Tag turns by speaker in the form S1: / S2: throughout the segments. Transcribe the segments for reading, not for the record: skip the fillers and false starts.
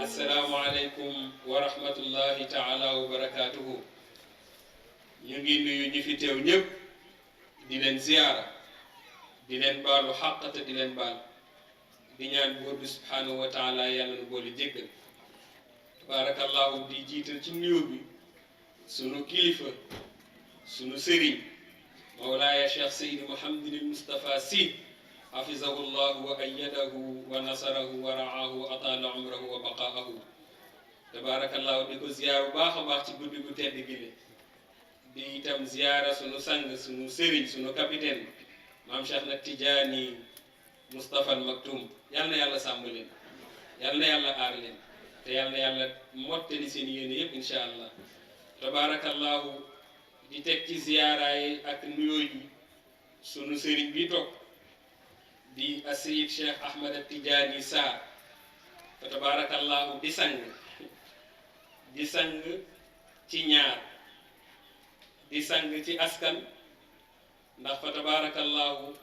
S1: asalaamualeykum wa rahmatullahi taala wa barakaatuhu. ñu ngi nuyu ñi fi teew ñëpp di leen ziyaara di leen baalu xàq te di leen baal di ñaan buur bi subhaanahu wa taala yàlla nu boole jéggal. tabaarakallahu di jiital ci nuyoo bi sunu kilifa sunu sëriñ mawlaaya cheikh seydi mouhamadinil moustapha si hafizahu llahu wa ayyadahu wa nasarahu wa raahu wa ataala umrahu wa baqaahu. tabaarakallahu di ko ziyaar bu baax a baax ci guddi gu tedd gi le di itam ziyaara sunu sang sunu sëriñ sunu capitaine maam Cheikh na Tijaani Moustapha al Maktoum. yal na yàlla sàmm leen, yal na yàlla aar leen, te yal na yàlla mottali seen yéene yëpp incha allah. tabaarakallahu di teg ci ziyaaraay ak nuyoo yi sunu sëriñ bi toog di asayid Cheikh Ahmed Tijaani Sarr. fa tabaarakallahu di sang ci ñaar, di sang ci askan, ndax fa tabaarakallahu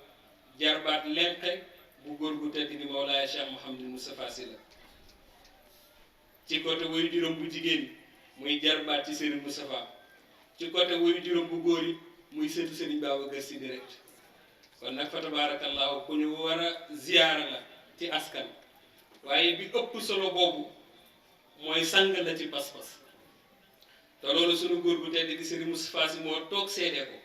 S1: jarbaat lenqe bu góor gu tedd di mawlaaya Cheikh Mouhamadul Moustapha Sy la. ci côté wuyu juróom bu jigéen muy jarbaat ci Serigne Moustapha, ci côté wuyu juróom bu góor yi muy sëtu Serigne Babacar Sy direct. kon nag fa tabaarakallahu ku ñu war a ziyaara la ci askan, waaye bi ëpp solo boobu mooy sang la ci pas-pas. te loolu sunu góor gu tedd di Serigne Moustapha Sy moo toog seede ko.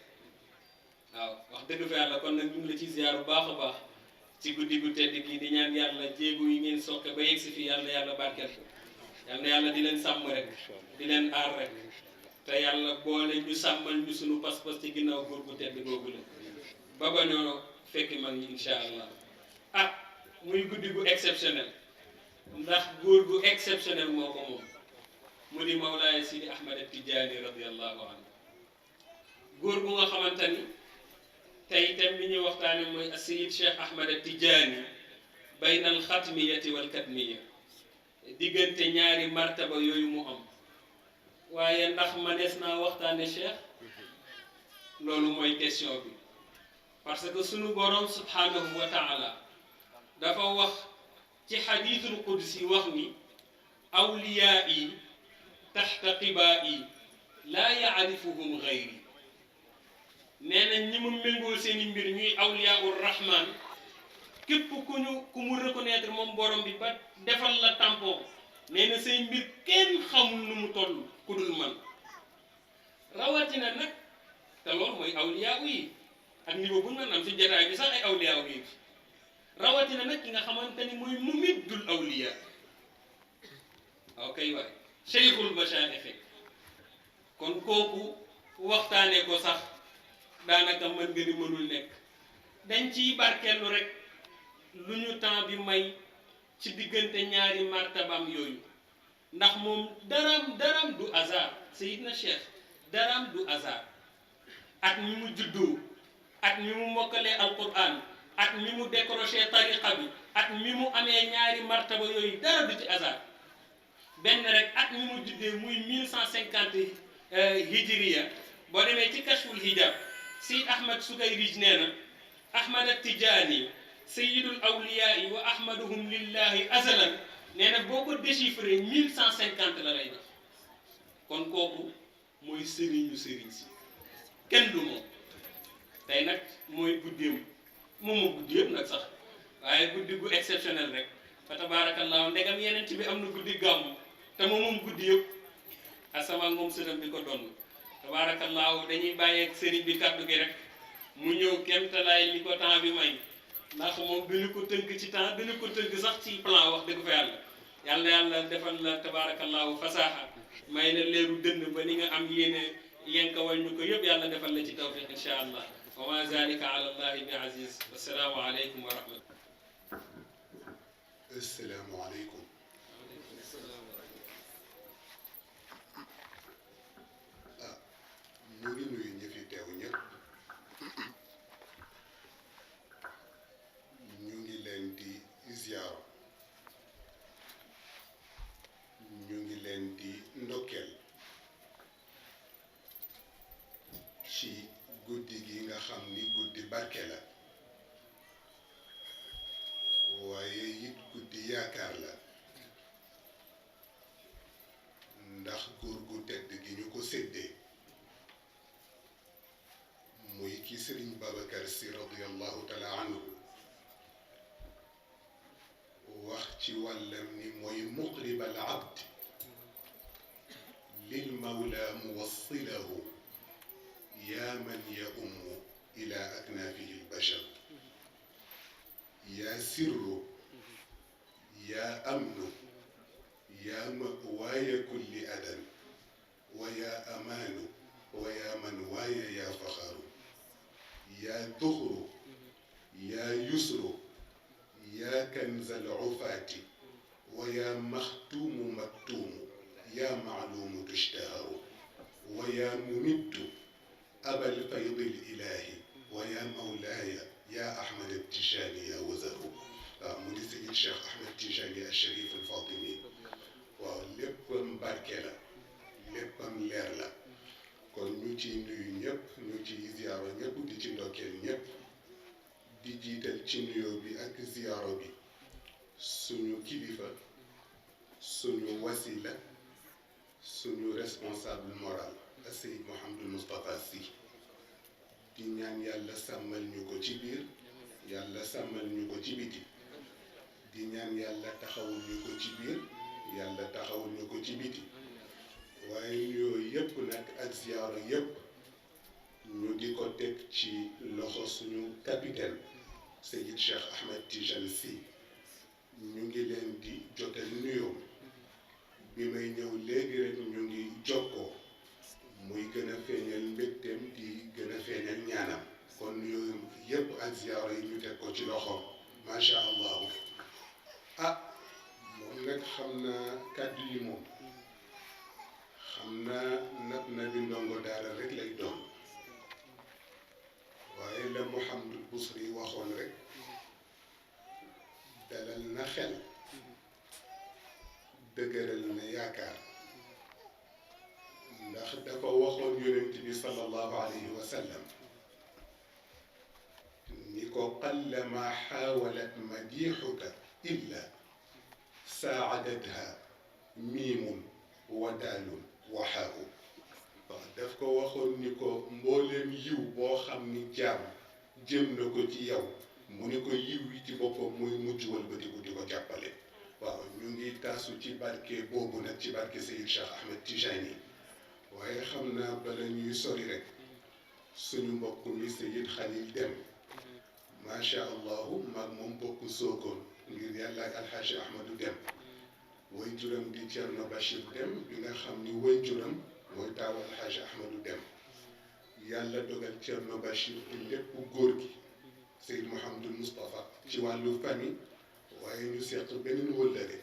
S1: waaw wax dëgg fa yàlla kon nag ñu ngi la ci ziar bu baax a baax ci guddi gu tedd gi di ñaan yàlla jéego yi ngeen soqe ba yegg si fii yàlla yàlla barkeel ko. yàlla yàlla di leen sàmm rek di leen aar rek, te yàlla boole ñu sàmmal ñu sunu pas-pas ci ginnaaw góor gu tedd googu la ba ba ñoo fekki mag ñi incha allah. muy guddi gu exceptionnel, ndax góor gu exceptionnel moo ko moom mu di Mawlaaya Sidi Ahmed Tijaani radiyallahu anhu. góor gu nga xamante ni tey itam li ñuy waxtaane mooy Sayid Cheikh Ahmed Tijaani bayna al xatmiyati wal katmiya, diggante ñaari martaba yooyu mu am. waaye ndax manees naa waxtaane Cheikh? loolu mooy question bi, parce que sunu borom subhanahu wa taala dafa wax ci xadiisul qudsi wax ni awliyaa yi taxta qibaa yi laa yaarifuhum gayri. nee na ñi mu méngool seeni mbir ñuy awliyaur rahman, képp ku mu reconnaître moom borom bi ba defal la tampon, nee na say mbir kenn xamul nu mu toll ku dul man. rawatina nag te loolu mooy awliyaa yi ak niveau bu ñu mën am ci jotaay bi sax ay awliyaa yi, rawatina nag ki nga xamante ni mooy mumiddul awliyaa. waaw kay waay cheikhul machaayix. kon kooku waxtaanee ko sax daanaka mën nga ni mënul nekk. dañ ciy barkeelu rek lu ñu temps bi may ci diggante ñaari martabam yooyu, ndax moom daram du hasard. Seydina Cheikh daram du hasard. at mi mu juddoo, at mi mu mokkalee alquran, at mi mu décroché tariqa bi, at mi mu amee ñaari martaba yooyu dara du ci hasard. benn rek at mi mu juddee muy 1150 hijriya, boo demee ci kashful hijab si Ahmad Sukayrij nee na Ahmad Tijaani sayyidul awliyaa wa ahmaduhum lillahi azalan. nee na boo ko déchiffré 1150 la lay def. kon kooku mooy sëriñu sëriñ si, kenn du moom. tey nag mooy guddeem, moomu guddi yëpp nag sax, waaye guddi gu exceptionnel rek. fa tabaarakallaahu ndegam yeneen ci bi am na guddi gàmmu te moom guddi yëpp, asamaan moom sëtam bi ko doon. tabaarakallaahu dañuy bàyyeeg sëriñ bi kàddu gi rek mu ñëw kéemtalaay li ko temps bi may, ndax moom duñu ko tënk ci temps, duñu ko tënk sax ci plan. wax dëgg fa yàlla yàlla defal la tabaarakallaahu fasaaxa, may la leeru dënn ba ni nga am yéene yenkawal ñu ko yëpp, yàlla defal la ci tawfiq incha allah. wa ma zalika ala allahi bi aziz. wassalaamu aleykum wa rahmatullah.
S2: assalaamu aleykum. ñu ngi nuyu xam ni guddi barke la waaye it guddi yaakaar la ndax góor gu tedd gi ñu ko séddee muy ki Sëriñ Babacar Si radiyallahu taala anhu wax ci wàllam ni mooy muqrib al abd lil mawla muwassilahu yaa man yaummu ila aknaafihi lbashar yaa sirru yaa amnu yaa mawaaya kulli adan wa yaa amaanu wa yaa man waaya yaa faxaru yaa duxru yaa yusru yaa kanza al-ufaati wa yaa maxtuumu maktuumu yaa maaluumu tushtaharu wa yaa mumiddu abal faydi l-ilaahi wa yaa mawlaaya yaa Ahmad Tijaani yaa wazaru waaw mu di Seydi Cheikh Ahmed Tijaani al-Sharif al-Fatimi waaw léppam barke la léppam leer la kon ñu ciy nuyu ñëpp ñu ciy ziyaaro ñëpp di ci ndokkeel ñëpp di jiital ci nuyoo bi ak ziyaaro bi suñu kilifa suñu wasila suñu responsable moral Seydi Mouhamadou Moustapha Sy di ñaan yàlla sàmmal ñu ko ci biir yàlla sàmmal ñu ko ci biti di ñaan yàlla taxawul ñu ko ci biir yàlla taxawul ñu ko ci biti waaye nuyoo yëpp nag ak ziyaaro yëpp ñu di ko teg ci loxo suñu capitaine Seydi Cheikh Ahmed Tidiane Sy ñu ngi leen di jotal nuyoo bi may ñëw léegi rek ñu ngi jokkoo muy gën a feeñal mbégteem di gën a feeñal ñaanam kon nuyoo yëpp ak ziyaaro yi ñu teg ko ci loxoom macha allahu ah moom nag xam naa kàddu yi moom xam naa nab na bi ndongo daara rek lay doon waaye la Mouhamadul Busri waxoon rek dalal na xel dëgëral na yaakaar ndax dafa waxoon yonent bi sallallahu alayhi wa sallam ni ko qallama xaawalat madixuka illa saacadatha miimun wa daalun wa xaawu waaw daf ko waxoon ni ko mbooleem yiw boo xam ni jaam jëm na ko ci yow mu ni ko yiw yi ci boppam muy mujj wëlbatiku di ko jàppale waaw ñu ngi taasu ci barke boobu nag ci barke Seydi Cheikh Ahmed Tijaani waaye xam naa bala ñuy sori rek suñu mbokk mi Seyid Khalil Dem macha allahu mag moom bokk Sokone ngir yàlla ak alxaaji Ahmadou Dem way juram di Thierno Bachir Dem bi nga xam ni way juram mooy taawu alxaaji Ahmadou Dem yàlla dogal Thierno Bachir di lépp góor gi Seyd Mouhamadou Moustapha ci wàllu famille waaye ñu seq beneen wëllëre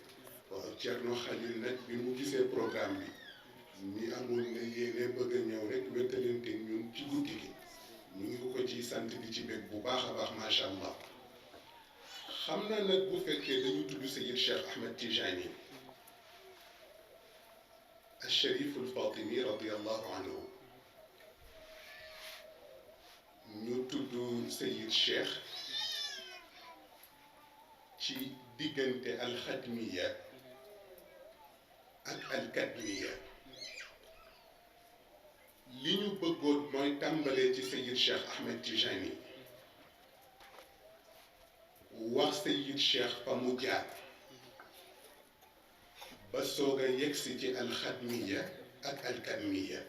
S2: waaw Thierno Khalil nag bi mu gisee programme bi ñi amoon na yéene bëgg a ñëw rek wettalante ñun ci guddi gi ñu ngi ko ciy sant di ci bég bu baax a baax macha allah xam naa nag bu fekkee dañu tudd Seyid Cheikh Ahmed Tijaani al-Sharif al-Fatimi radiyallahu anhu ñu tudd Seyid Cheikh ci diggante alxatmiya ak alkatmiya li ñu bëggoon mooy tàmbalee ci Seyid Cheikh Ahmed Tijaani wax Seyid Cheikh fa mu jaar ba soog a yegsi ci alxatmiya ak alkatmiya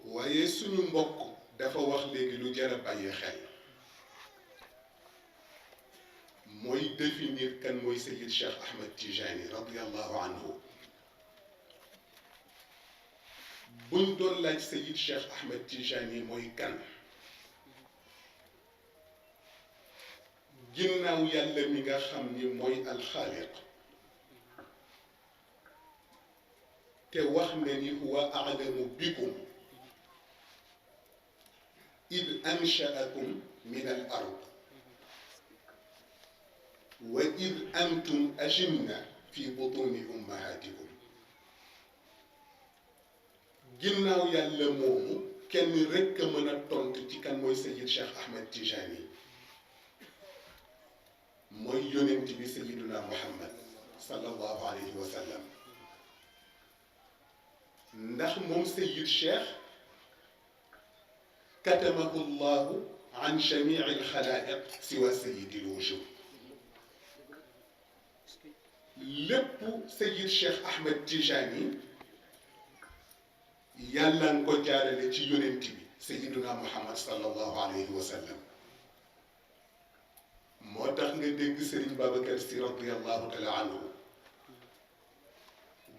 S2: waaye suñu mbokk dafa wax léegi lu jar a bàyyi xel mooy définir kan mooy Seyid Cheikh Ahmed Tijaani radiyallahu anhu buñ doon laaj Seyid Cheikh Ahmed Tijaani mooy kan ginnaaw yàlla mi nga xam ni mooy alxaaliq te wax na ni huwa a'lamu bikum id ansha'akum min al ard wa id antum ajinna fi butuni ummahatikum ginnaaw yàlla moomu kenn rekk a mën a tontu ci kan mooy Seyid Cheikh Ahmed Tijani mooy yonent bi Seyiduna Muhammad sallallahu alayhi wa sallam ndax moom Seyid Cheikh katamahu llahu an jamii alxalaa'iq siwa Seyidil wujud lépp Seyid Cheikh Ahmed Tijani yàlla nga ko jaarale ci yonent bi Seyiduna Muhammad sallallahu alayhi wa sallam moo tax nga dégg Serigne Babacar Sy radiyallahu taala anhu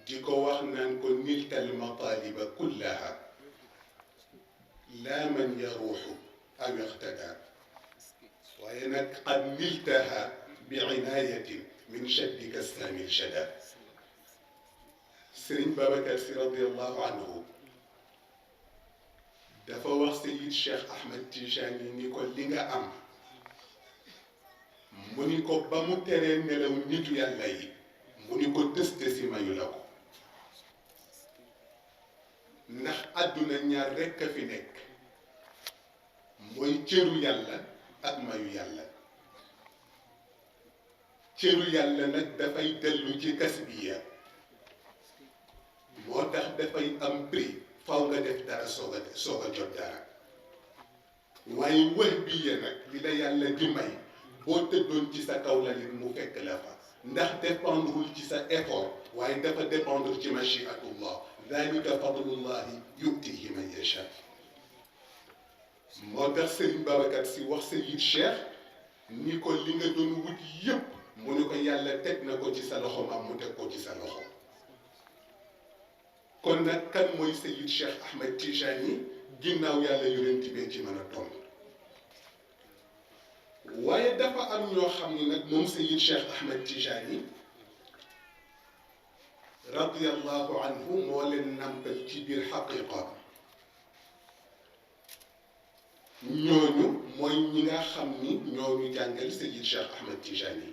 S2: di ko wax naan ko niltal mataliba kullaha laa man yaruuxu aw iqtada waaye nag qad niltaha bi inaayatin min shaddika saami lshada Serigne Babacar Sy radiyallahu anhu dafa wax Seyid Cheikh Ahmed Tijani ni ko li nga am mu ni ko ba mu teree nelaw nitu yàlla yi mu ni ko tës mayu la ko ndax àdduna ñaar rekk a fi nekk mooy cëru yàlla ak mayu yàlla cëru yàlla nag dafay dellu ci kasbiya moo tax dafay am prix faw nga def dara soog a jot dara waaye wër bi ya nag li la yàlla di may boo tëddoon ci sa kaw la nit mu fekk la fa ndax dépendrewul ci sa effort waaye dafa dépendre ci machiatullah dalika fadlullahi yutihi man yacha moo tax Serigne Babacar Sy wax Seyid Cheikh ni ko li nga doon wut yépp mu ni ko yàlla teg na ko ci sa loxo maam mu teg ko ci sa loxo kon nag kan mooy Seyid Cheikh Ahmed Tijani ginnaaw yàlla yonent bee ci mën a tontu waaye dafa am ñoo xam ni nag moom Seyid Cheikh Ahmed Tijani radiyallahu anhu moo leen nampal ci biir xaqiqa ñooñu mooy ñi nga xam ni ñooñu jàngal Seyid Cheikh Ahmed Tijani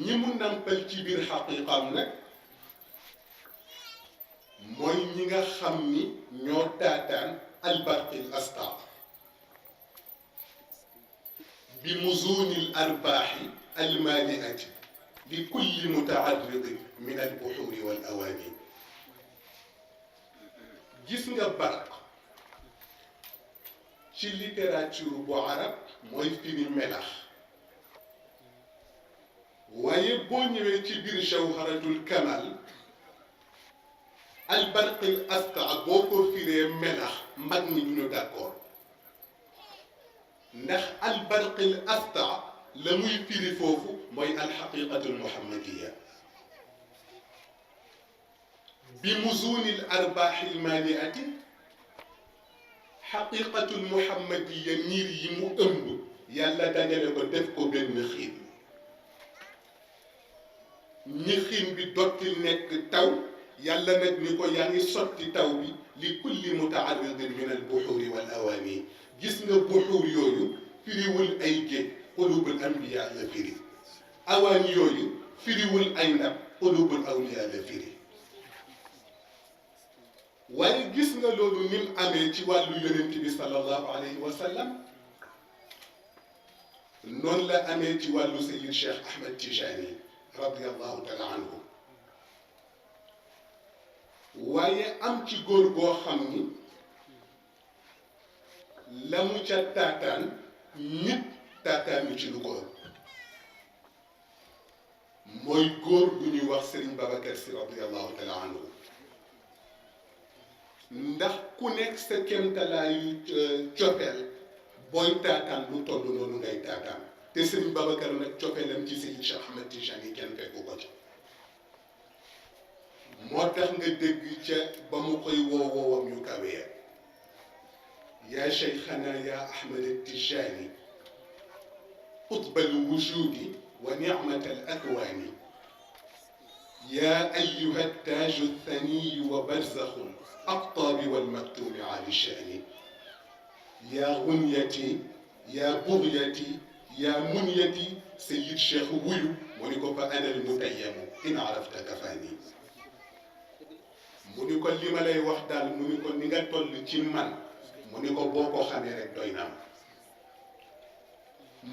S2: ñi mu nampal ci biir xaqiqam nag mooy ñi nga xam ni ñoo taataan albarqil astar bi muzuunil arbaaxi almaaliati li kulli mutaaridin min albuxuuri wal awaani gis nga barq ci littérature bu arab mooy firi melax waaye boo ñëwee ci biir jawharatul kamal albarqil astar boo ko firee melax mag ñi ñu d'accord ndax albarqil astar la muy firi foofu mooy alxaqiqatul muhammadiya bi muzuunil arbaaxil maaliati xaqiqatul muhammadiya niir yi mu ëmb yàlla dajale ko def ko benn xiin ñi xiin bi dottil nekk taw yàlla nag ni ko yaa ngi sotti taw bi li kulli mutaaridin min al buxuuri wal awaani gis nga buxuur yooyu firiwul ay géej qulubul anbiya la firi awaan yooyu firiwul ay ndab qulubul awliya la firi waaye gis nga loolu ni mu amee ci wàllu yonent bi sallallahu alayhi wa sallam noonu la amee ci wàllu Seyid Cheikh Ahmed Tijani radiyallahu taala anhu waaye am ci góor goo xam ni la mu ca taataan nit taataanu ci lu ko ëpp mooy góor gu ñuy wax Serigne Babacar Sy radiyallahu taala anhu ndax ku nekk sa kéemtalaayu cofeel booy taataan lu toll noonu ngay taataan te Serigne Babacar nag cofeelam ci Seyid Cheikh Ahmed Tijani kenn fekku ko ci moo tax nga dégg ca ba mu koy woowam yu kawee yaa cheikhana yaa Ahmed Tijani qutbal wujudi wa nicmat al akwaani yaa ayuha taaju thaniyu wa barzaxu الأقطاب والمكتوم عالي الشأن يا غنيتي يا بغيتي يا منيتي سيد شيخ ويو ونكو فأنا المتيم إن عرفت كفاني mu ni ko li ma lay wax daal mu ni ko ni nga toll ci man mu ni ko boo ko xamee rek doy na ma.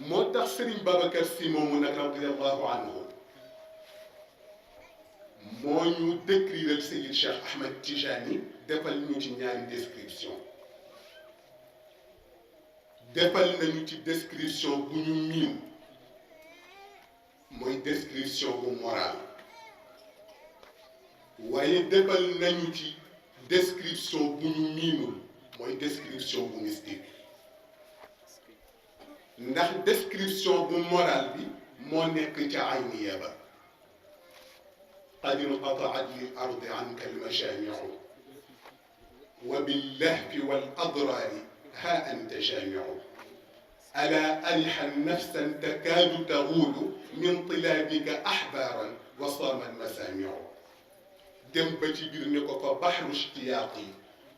S2: moo tax Serigne Babacar Sy moomu nag radiyallahu anhu moo ñu décrire Seydi Cheikh Ahmed Tijani defal ñu ci ñaari description defal nañu ci description bu ñu miin mooy description bu moral waaye defal nañu ci description bu ñu miinul mooy description bu mystique ndax description bu moral bi moo nekk ca ayniya ba qad inqataat lil ardi anka almajamiu wa billahfi wal adraari ha anta jaamiu ala alhan nafsan takaadu taguudu min tilaabika ahbaaran wa saaman masaamiu dem ba ci biir ne ko fa baxru ishtiyaaqi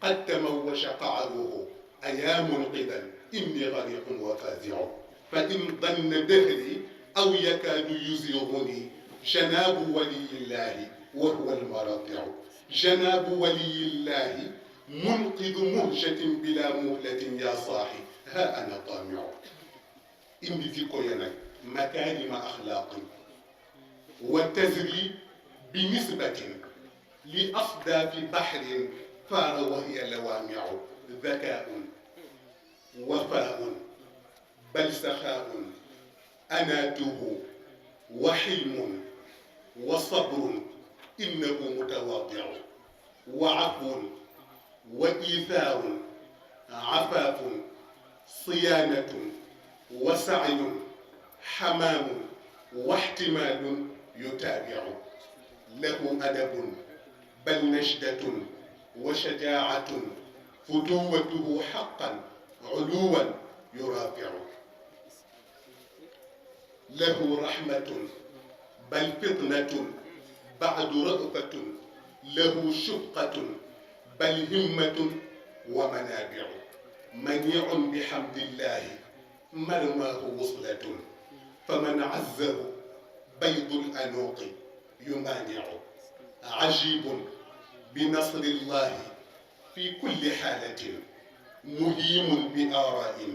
S2: qad tamawwasha qaaruhu ayaa munqidan inni gariqun wa faaziu fa in danna dahri aw yakaadu yuzighuni janaabu waliyillahi wa huwa almaratiu janaabu waliyillahi munqidu muhjatin bila muhlatin ya saaxi ha ana taamiu indi jikko ya nag makaarima axlaaqin wa tazri bi nisbatin li asdaafi baxrin faara wa hiya lawaamiu zakaaun wafaaun bal saxaaun anaatuhu wa xilmun wa sabrun innahu mutawaadiu wa afwun wa iithaarun afaafun siyaanatun wa sacyun xamaamun wa ixtimaalun yutaabicu lahu adabun bal najdatun wa shajaacatun futuwatuhu xaqan culuwan yuraaficu lahu raxmatun bal fitnatun bacdu rafatun lahu shufqatun bal himmatun wa manaabicu maniicun bixamdillahi marmaahu wuslatun faman azzahu baydu lanuuqi yumaanicu cajibun binasrillahi fi kulli xaalatin muhiimun bi aaraa'in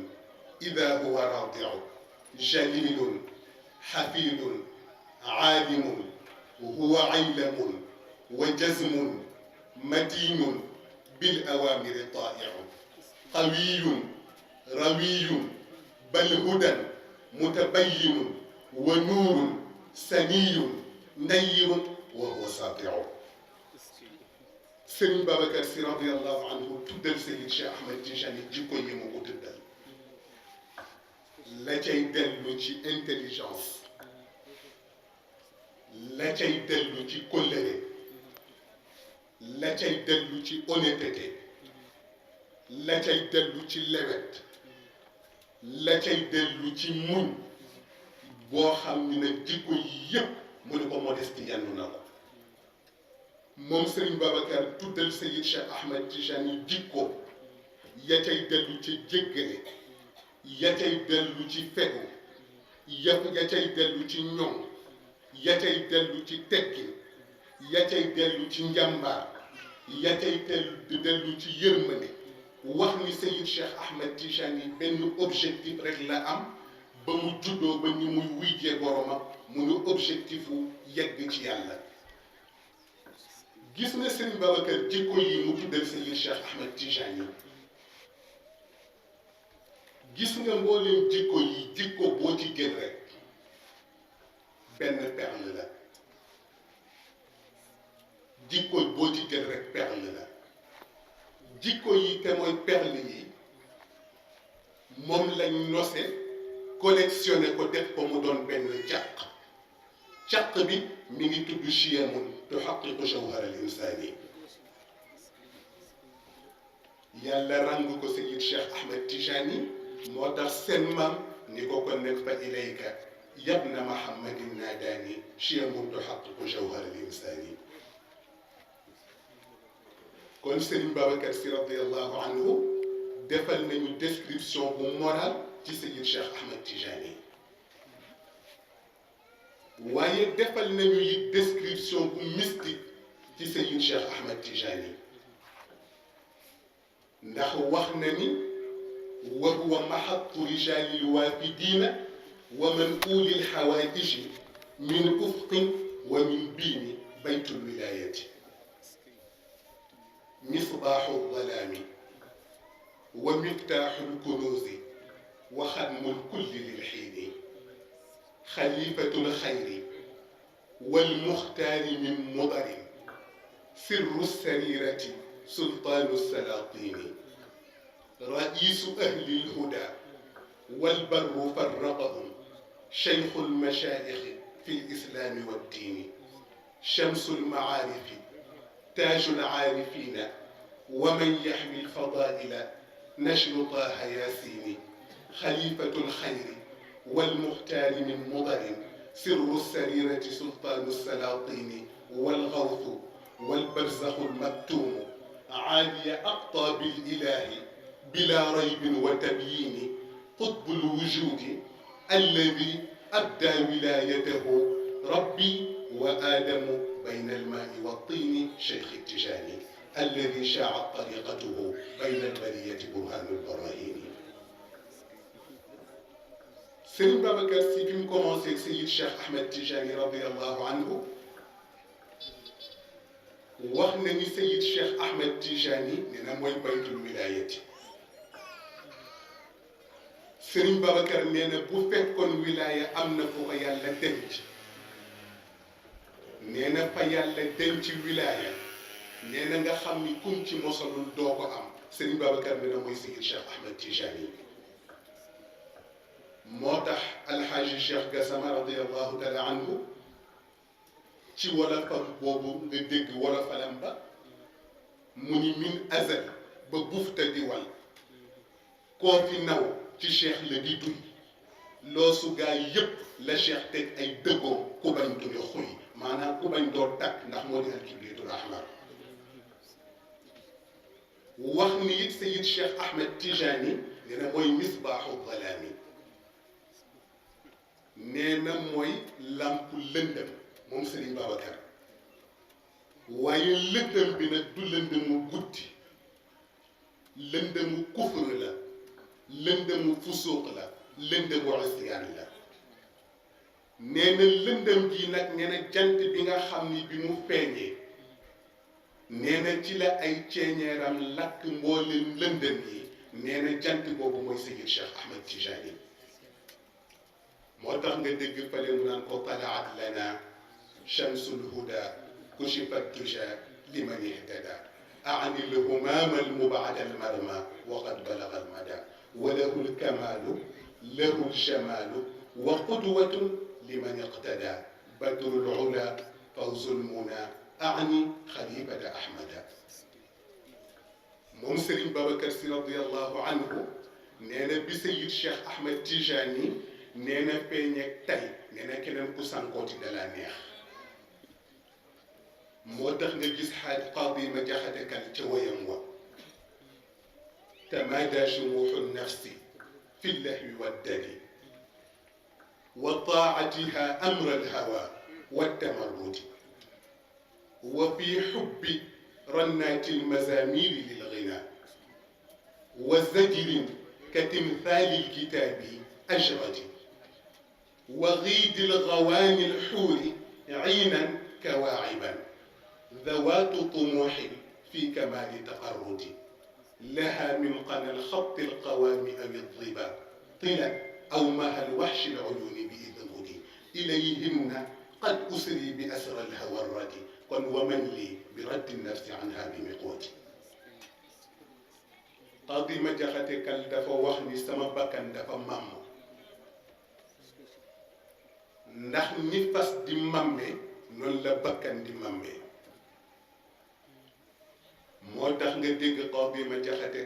S2: idaa huwa raadicu jaliilun xafiidun caalimun huwa caylamun wa jazmun matiinun bil awaamiri taa'icu qawiyun rawiyun bal hudan mutabayyinun wa nuurun saniyun nayyirun wa huwa saati'u. Sëriñ Babacar Sy radiyallahu anhu tuddal Seydi Cheikh Ahmed Tijani jikko yi mu ko tuddal la cay dellu ci intelligence la cay dellu ci kóllëre la cay dellu ci honnêteté la cay dellu ci lewet la cay dellu ci muñ boo xam ni nag jikko yi yépp mu ne ko modeste yenn na ko moom Serigne Babacar tuddal Seydi Cheikh Ahmed Tijani jikko ya cay dellu ci jéggale ya cay dellu ci fegu ya cay dellu ci ñoŋ ya cay dellu ci teggin ya cay dellu ci njàmbaar ya cay dellu ci yërmande wax ni Seydi Cheikh Ahmed Tijani benn objectif rek la am ba mu juddoo ba ni muy wujjee boromam mu ne objectifu yegg ci yàlla. gis nga Serigne Babacar jikko yi mu tuddal Seydi Cheikh Ahmed Tijani gis nga mbooleem jikko yi jikko boo ci gën rek benn perle la jikko boo ci gën rek perle la jikko yi te mooy perle yi moom lañ nose collectionné ko def ko mu doon benn càq bi mi ngi tudd chiyamun tuxaqiqu jawhar al insani yàlla ràng ko Seydi Cheikh Ahmed Tijani moo tax seen maam ni ko kon nekk fa ilayka yabna Muhammadin naadaani chiyamun tuxaqiqu jawhar al insani kon Serigne Babacar Sy radiyallahu anhu defal nañu description bu moral ci Seydi Cheikh Ahmed Tijani waaye defal nañu it description bu mystique ci Seyid Cheikh Ahmed Tijani ndax wax na ni wa huwa mahattu rijali lwaafidina wa man uli lxawaatiji min ufqin wa min biini baytu lwilayati misbaaxu ldalaami wa miftaaxu lkunuuzi wa xadmu lkulli lilxiini xalifatu lxayri walmuxtaari min mudarin sirru sarirati sultaanu salaatini رئيس أهل الهدى والبر فرقهم شيخ المشايخ في الإسلام والدين شمس المعارف تاج العارفين ومن يحمي الفضائل نشر طه ياسين خليفة الخير والمختار من مضر سر السريرة سلطان السلاطين والغوث والبرزخ المكتوم عالي أقطاب الإله بلا ريب وتبيين قطب الوجود الذي أبدى ولايته ربي وآدم بين الماء والطين شيخ التجاني الذي شاعت طريقته بين البرية برهان البراهين. Serigne Babacar Sy bi mu commencé ak Seyid Cheikh Ahmed Tijani radiyallahu anhu wax na ni Seyid Cheikh Ahmed Tijani nee na mooy baytul wilayati. Serigne Babacar nee na bu fekkoon wilaya am na fu ko yàlla denc nee na fa yàlla denc wilaya nee na nga xam ni kum ci mosalul doo ko am Serigne Babacar nee na mooy Seyid Cheikh Ahmed Tijani. moo tax alxaaji Cheikh Gassama radiyallahu taala anhu ci wolofam boobu nga dégg wolofalam ba mu ni min azal ba bufta di wal koo fi naw ci cheikh la di duy loosu gaa yépp la cheikh teg ay dëggoom ku bañ du ne xuy maanaam ku bañ doo takk ndax moo di alkibritul ahmar. wax ni it Seyid Cheikh Ahmed Tijani nee na mooy misbaaxu dalaami nee na mooy làmp lëndëm moom Serigne Babacar waaye lëndëm bi nag du lëndëmu guddi lëndëmu kufr la lëndëmu fusuuq la lëndëmu isyaan la. nee na lëndëm gi nag nee na jant bi nga xam ni bi mu feeñee nee na ci la ay ceeñeeram lakk mboolem lëndëm yi nee na jant boobu mooy Seyid Cheikh Ahmed Tijani. moo tax nga dégg fale mu naan ko talaat lana shamsul huda kushifat duja liman ihtada aani lhumaama almubaada almarma waqad balaga almada wa lahu lkamalu lahu lshamalu wa qudwatun liman iqtada badru lula fawzu lmuna aani xalifata ahmada. moom Serigne Babacar Sy radiallahu anhu nee na bi Seyid Cheikh Ahmed Tijani nee na feeñeeg tey nee na keneen ku sànkooti da laa neex. moo tax nga gis xaaj qaadi ma jaxate kan ca wayam wa tamaada shumuuxu nafsi fi llahwi waddani wa taatiha amra alhawa wattamarrudi wa fi xubbi rannaati almazamiri lilgina wa zajrin ka timthaali alkitaabi ajradi وغيد الغواني الحور عينا كواعبا ذوات طموح في كمال تقرد لها من قنا الخط القوام أو الظبا طلا أو مها الوحش العيون بإذنه إليهن قد أسري بأسر الهوى الردي قل ومن لي برد النفس عنها بمقوتي. قاضي ما جختك الدفا وخني سما بكن دفا مامو ndax ni fas di mamme noonu la bakkan di mamme. moo tax nga dégg qaadi ma jaxate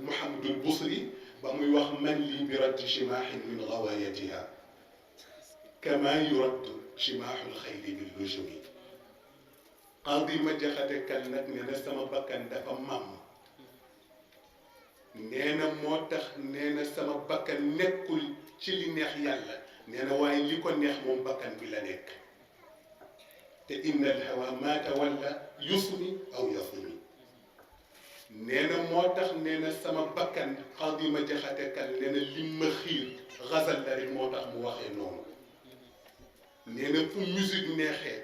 S2: Muhammadul Busri ba muy wax man lii bi raddi shimaahin min gawaayatiha kama yuraddu shimaahul xayli bil lujumi. qaadi ma jaxate kan nag nee na sama bakkan dafa mamm nee na moo tax nee na sama bakkan nekkul ci li neex yàlla nee na waaye li ko neex moom bakkan bi la nekk. te inna alhawa ma tawalla yusmi aw yasmi nee na moo tax nee na sama bakkan Xaadima Jaxate Kal nee na lim ma xiir xasal la rek moo tax mu waxee noonu nee na fu musique neexee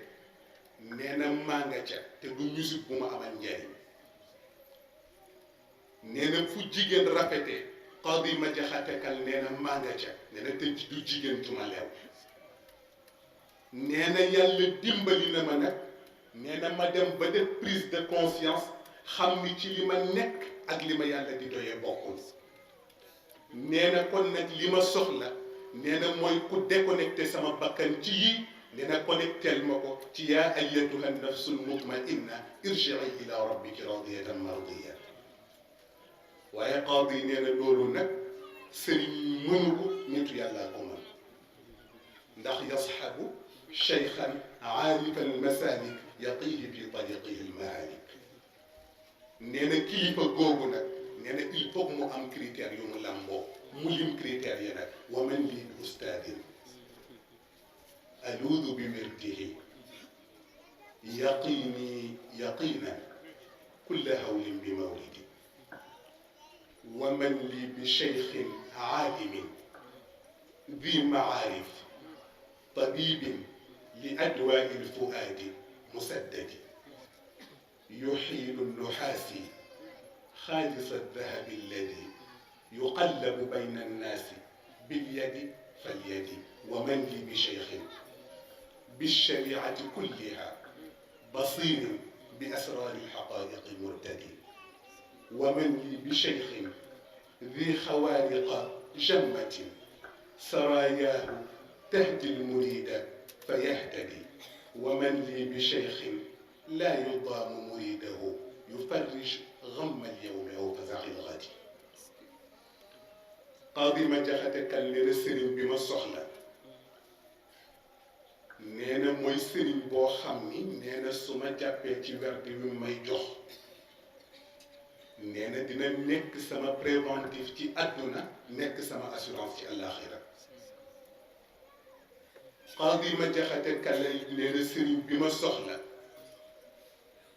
S2: nee na maa nga ca te du musique bu ma amal njariñ nee na fu jigéen rafetee Xaadima Jaxate Kal nee na maa nga ca nee na te du jigéen ju ma leew nee na yàlla dimbali na ma nag nee na ma dem ba def prise de conscience xam ni ci li ma nekk ak li ma yàlla di doyee bokkul nee na kon nag li ma soxla nee na mooy ku déconnecté sama bakkan ci yii nee na connectel ma ko ci yaa ayyatuha nafsul mutmainna irji'i ila rabbiki radiyatan mardiya waaye qaadi nee na loolu nag sëriñ mënu ko nitu yàllaa ko mën ndax yasxabu cheykhan aarifa almasalik yaqihi fi tariqihi almaalik nee na kilifa googu nag nee na il faut mu am critère yu mu làmboo mu lim critères yi nag wa man lii bi ustaadin aluudu bi wirdihi yaqini yaqinan kulla hawlin bi mawlidi wa man lii bi cheykhin aalimin di maarif tabibin li adwaa'i lfuaadi musaddadi yuxiilu nuxaasi xaalisa dahabi alladi yuqallabu bayna annaasi bilyadi falyadi wa man li bi cheikhin bilshariati kulliha basirin bi asraari alxaqaaiqi murtadi wa man li bi cheikhin di xawaariqa jammatin sarayaahu tahdi almurida fayahtadi wa man li bi cheikhin laa yudaamu muridahu yufarrij gamma alyawmi aw fazaxi lgadi Xaadima Jaxate Kal nee na sëriñ bi ma soxla nee na mooy sëriñ boo xam ni nee na su ma jàppee ci werd wi may jox nee na dina nekk sama préventif ci àdduna nekk sama assurance ci àllaaxira Xaadima Jaxate Kal nee na sëriñ bi ma soxla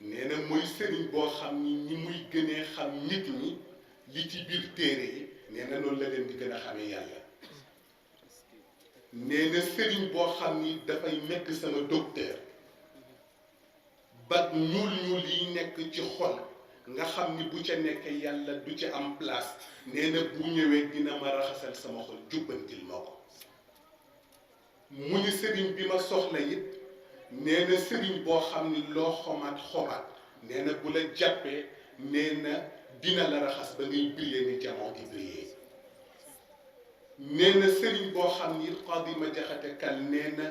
S2: nee na mooy sëriñ boo xam ni ñi muy gënee xam nit ñi li ci biir téere yi nee na noonu la leen di gën a xamee yàlla nee na sëriñ boo xam ni dafay nekk sama docteur ba ñuul yi nekk ci xol nga xam ni bu ca nekkee yàlla du ca am place nee na bu ñëwee dina ma raxasal sama xol jubbantil ma ko mu ni sëriñ bi ma soxla it nee na sëriñ boo xam ni loo xomaat nee na bu la jàppee nee na dina la raxas ba ngay briller ni jamono di briller nee na sëriñ boo xam ni Xaadima Jaxate Kal nee na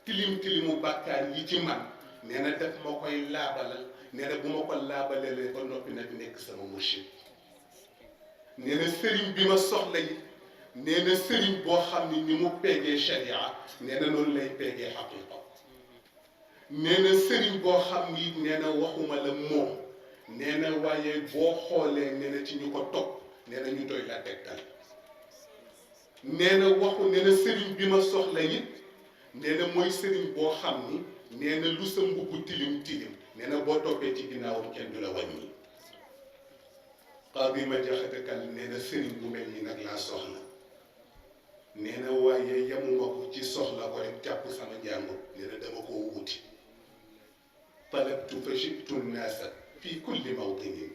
S2: tilimu bàkkaar yi ci man nee na daf ma koy laabalal nee na bu ma ko laabalalee ba noppi nag nekk sama murshid nee na sëriñ bi ma soxla yi nee na sëriñ boo xam ni ni mu peegee sharia nee na noonu lay peegee xaqiqa nee na sëriñ boo xam ni nee na waxuma la moom nee na waaye boo xoolee nee na ci ñu ko topp nee na ñu doy la tegtal nee na waxu nee na sëriñ bi ma soxla it nee na mooy sëriñ boo xam ni nee na lu sa mbubb tilim nee na boo toppee ci ginnaawam kenn du la wàññi Xaadima Jaxate Kal nee na sëriñ bu mel ni nag laa soxla nee na waaye yemuma ko ci soxla ko rek jàpp sama njàngu nee na dama koo wuti talabtu fa jibtu nnaasa fi kulli mawtinin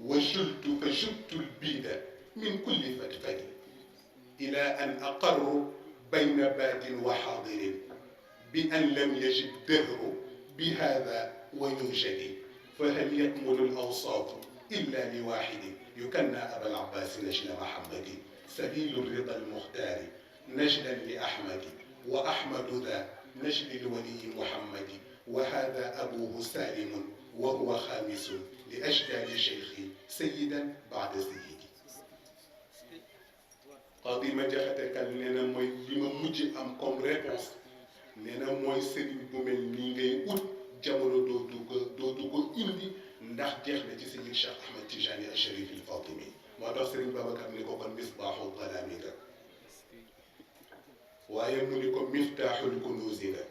S2: wa jultu fa jubtu lbiida min kulli fatfadi ila an aqarru bayna baadin wa xaadirin bi an lam yajid dahru bi hada wa yunjadi fa hal yakmulu alawsaafu illa li waaxidin yukanna aba alabbasi najla mahamadi sabilu rida almuxtaari najlan li ahmadi wa ahmadu da najli lwaliyi muhammadi wa hada abuhu salimun wa huwa xaamisun li ajdaadi cheikhi sayidan baada sayidi Xaadima Jaxate Kal nee na mooy li ma mujj am comme réponse nee na mooy sëriñ bu mel nii ngay ut jamono dootu ko indi ndax jeex na ci Seydi Cheikh Ahmed Tijani Al-Sharif Al-Fatimi moo tax sëriñ Babacar ni ko kon misbaaxul dalaami nga waaye mu ni ko miftaaxul kunuusi nga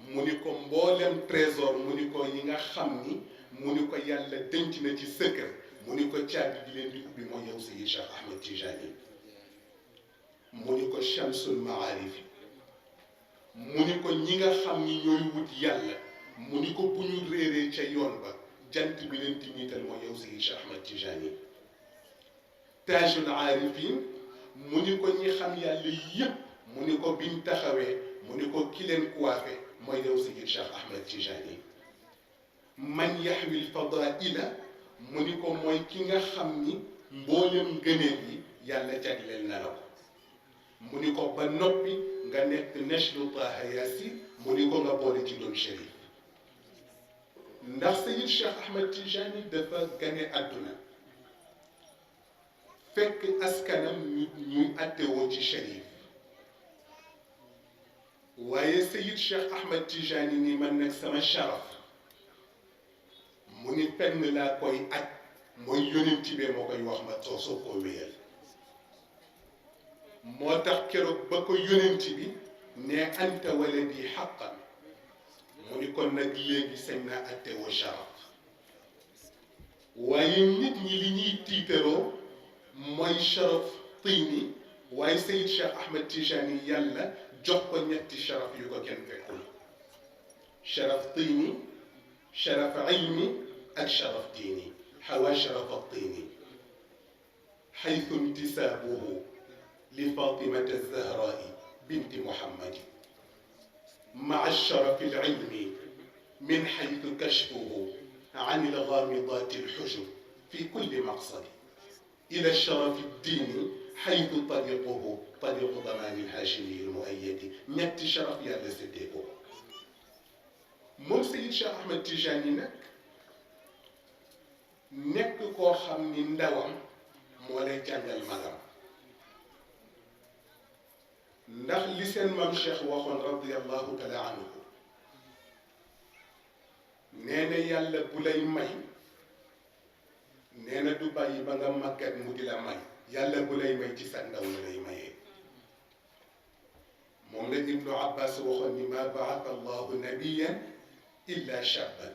S2: mu ni ko mboolem trésor mu ni ko yi nga xam ni mu ni ko yàlla denc na ci secret mu ni ko caabi gi leen di ubbi mooy yow Seydi Cheikh Ahmed Tijani mu ni ko Shamsul Maarif mu ni ko ñi nga xam ni ñooy wut yàlla mu ni ko bu ñu réeree ca yoon ba jant bi leen di niital mooy yow Seydi Cheikh Ahmed Tijani Taajul Aarifin mu ni ko ñi xam yàlla yépp mu ni ko biñ taxawee mu ni ko ki leen coiffé mooy yow Seydi Cheikh Ahmed Tijani man yaxwi lfadaila mu ni ko mooy ki nga xam ni mboolem ngëneel yi yàlla jagleel na la ko mu ni ko ba noppi nga nekk nechlu Taha Yaasin mu ni ko nga boole ci doon chérif ndax Seydi Cheikh Ahmed Tijani dafa gane àdduna fekk askanam ñuy attewoo ci chérif waaye Seydi Cheikh Ahmed Tijani ni man nag sama sharaf mu ni fenn laa koy aj mooy yonent bi moo koy wax ma soo ko wéyal moo tax keroog ba ko yonent bi ne anta waladi xaqan mu ni kon nag léegi sañ naa attewoo sharaf waaye nit ñi li ñuy tiitaroo mooy sharaf tiini waaye Seydi Cheikh Ahmed Tijani yàlla jox ko ñetti sharaf yu ko kenn fekkul sharaf tiini sharaf ilmi ak sharaf diini xawaa sharaf tiini xaytu intisaabuhu li Fatimata Zahraai binti Muhammadi maa sharafi ilmi min xaytu kashfuhu an ilgaamidaati alxujub fi kulli maqsadi ila sharafi diini xaytu tariquhu tariqu damaani alhaashimi almuayyadi ñetti sharaf yàlla séddee ko moom Seydi Cheikh Ahmed Tijani nag nekk koo xam ni ndawam moo lay jàngal magam ndax li seen maam Cheikh waxoon radiyallahu taala anhu nee na yàlla bu lay may nee na du bàyyi ba nga màggat mu di la may yàlla bu lay may ci sa ndaw la lay mayee moom la Ibnu Abbas waxoon ni ma baata allahu nabiyan illa shaban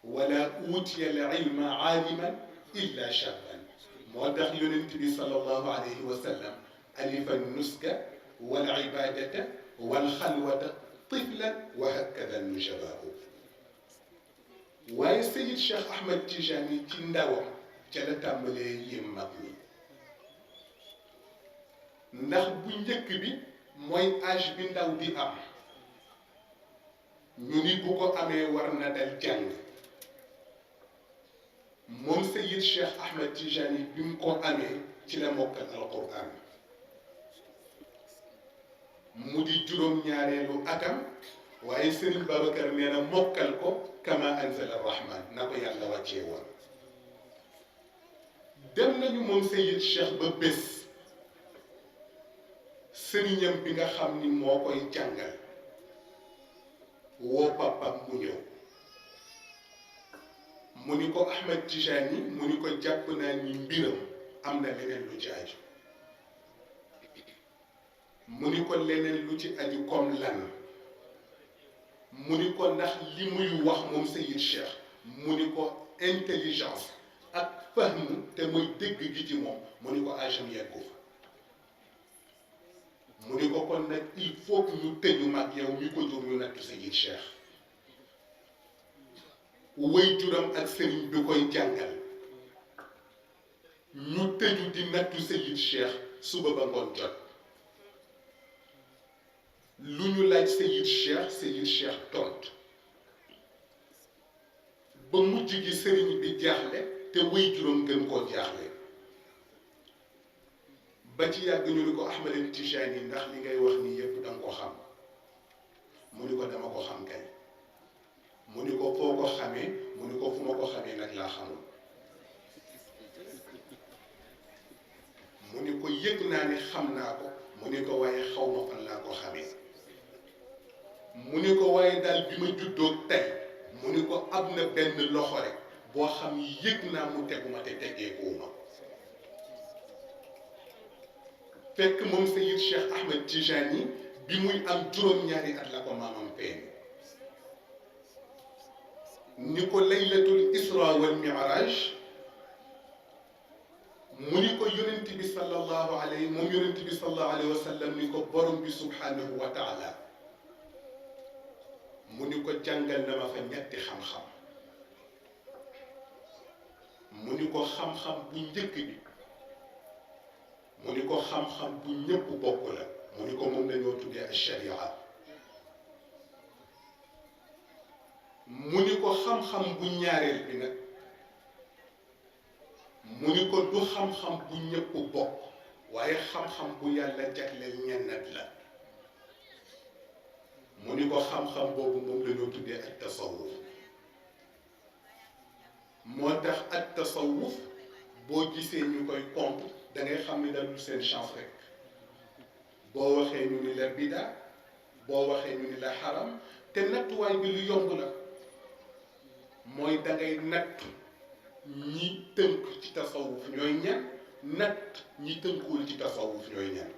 S2: wala utiya al ilma aaliman illa shaban moo tax yonent bi sallallahu alayhi wa sallam alifa nuska wal ibadata wal xalwata tiflan wa hakada nujabaahu waaye Seydi Cheikh Ahmed Tijani ci ndawam ca la tàmbalee yéem mag ñi ndax bu njëkk bi mooy âge bi ndaw di am ñu ni bu ko amee war na dal jàng moom Seydi Cheikh Ahmed Tijani bi mu ko amee ci la mokkal alquran mu di juróom-ñaareelu atam waaye Serigne Babacar nee na mokkal ko kama anzala rahman na ko yàlla wàccee woon dem nañu moom Seydi Cheikh ba bés sëriñam bi nga xam ni moo koy jàngal woo papam mu ñëw mu ni ko Ahmed Tijani mu ni ko jàpp naa ni mbiram am na leneen lu ci aju mu ni ko leneen lu ci aju comme lan mu ni ko ndax li muy wax moom Seydi Cheikh mu ni ko intelligence ak fahmu te mooy dégg gi ci moom mu ni ko agam yeggu fa mu ni ko kon nag il faut que ñu tëju mag yow ñu ko jur ñu nattu Seydi Cheikh way juram ak sëriñ bi koy jàngal ñu tëju di nattu Seydi Cheikh suba ba ngoon jot lu ñu laaj Seydi Cheikh tontu ba mujj gi sëriñ bi jaaxle te way juróom gën koo jaaxle ba ci yàgg ñu ni ko Ahmed Tijani ndax li ngay wax nii yëpp danga ko xam mu ni ko dama ko xam kay mu ni ko foo ko xamee mu ni ko fu ma ko xamee nag laa xamul mu ni ko yëg naa ni xam naa ko mu ni ko waaye xaw ma fan laa ko xamee mu ni ko waaye daal bi ma juddoo tey mu ni ko am na benn loxo rek boo xam yëg naa mu teguma te teggeekuwuma fekk moom Seydi Cheikh Ahmed Tijani bi muy am juróom-ñaari at la ko maamam feeñ ni ko laylatul isra wal mi'raj mu ni ko yonent bi sallallahu alayhi moom yonent bi sallallahu alayhi wa sallam ni ko borom bi subhanahu wa taala mu ni ko jàngal na ma fa ñetti xam-xam mu ni ko xam-xam bu njëkk bi mu ni ko xam-xam bu ñëpp bokk la mu ni ko moom dañoo tuddee ak sharia mu ni ko xam-xam bu ñaareel bi nag mu ni ko du xam-xam bu ñëpp bokk waaye xam-xam bu yàlla jagleel ñennat la mu ni ko xam-xam boobu moom lañoo tuddee ak tasawuf moo tax ak tasawuf boo gisee ñu koy compte da ngay xam ni dalul seen chance rek boo waxee ñu ni la bida boo waxee ñu ni la xaram te nattuwaay bi lu yomb la mooy da ngay natt ñi tënk ci tasawuf ñooy ñan natt ñi tënkuwul ci tasawuf ñooy ñan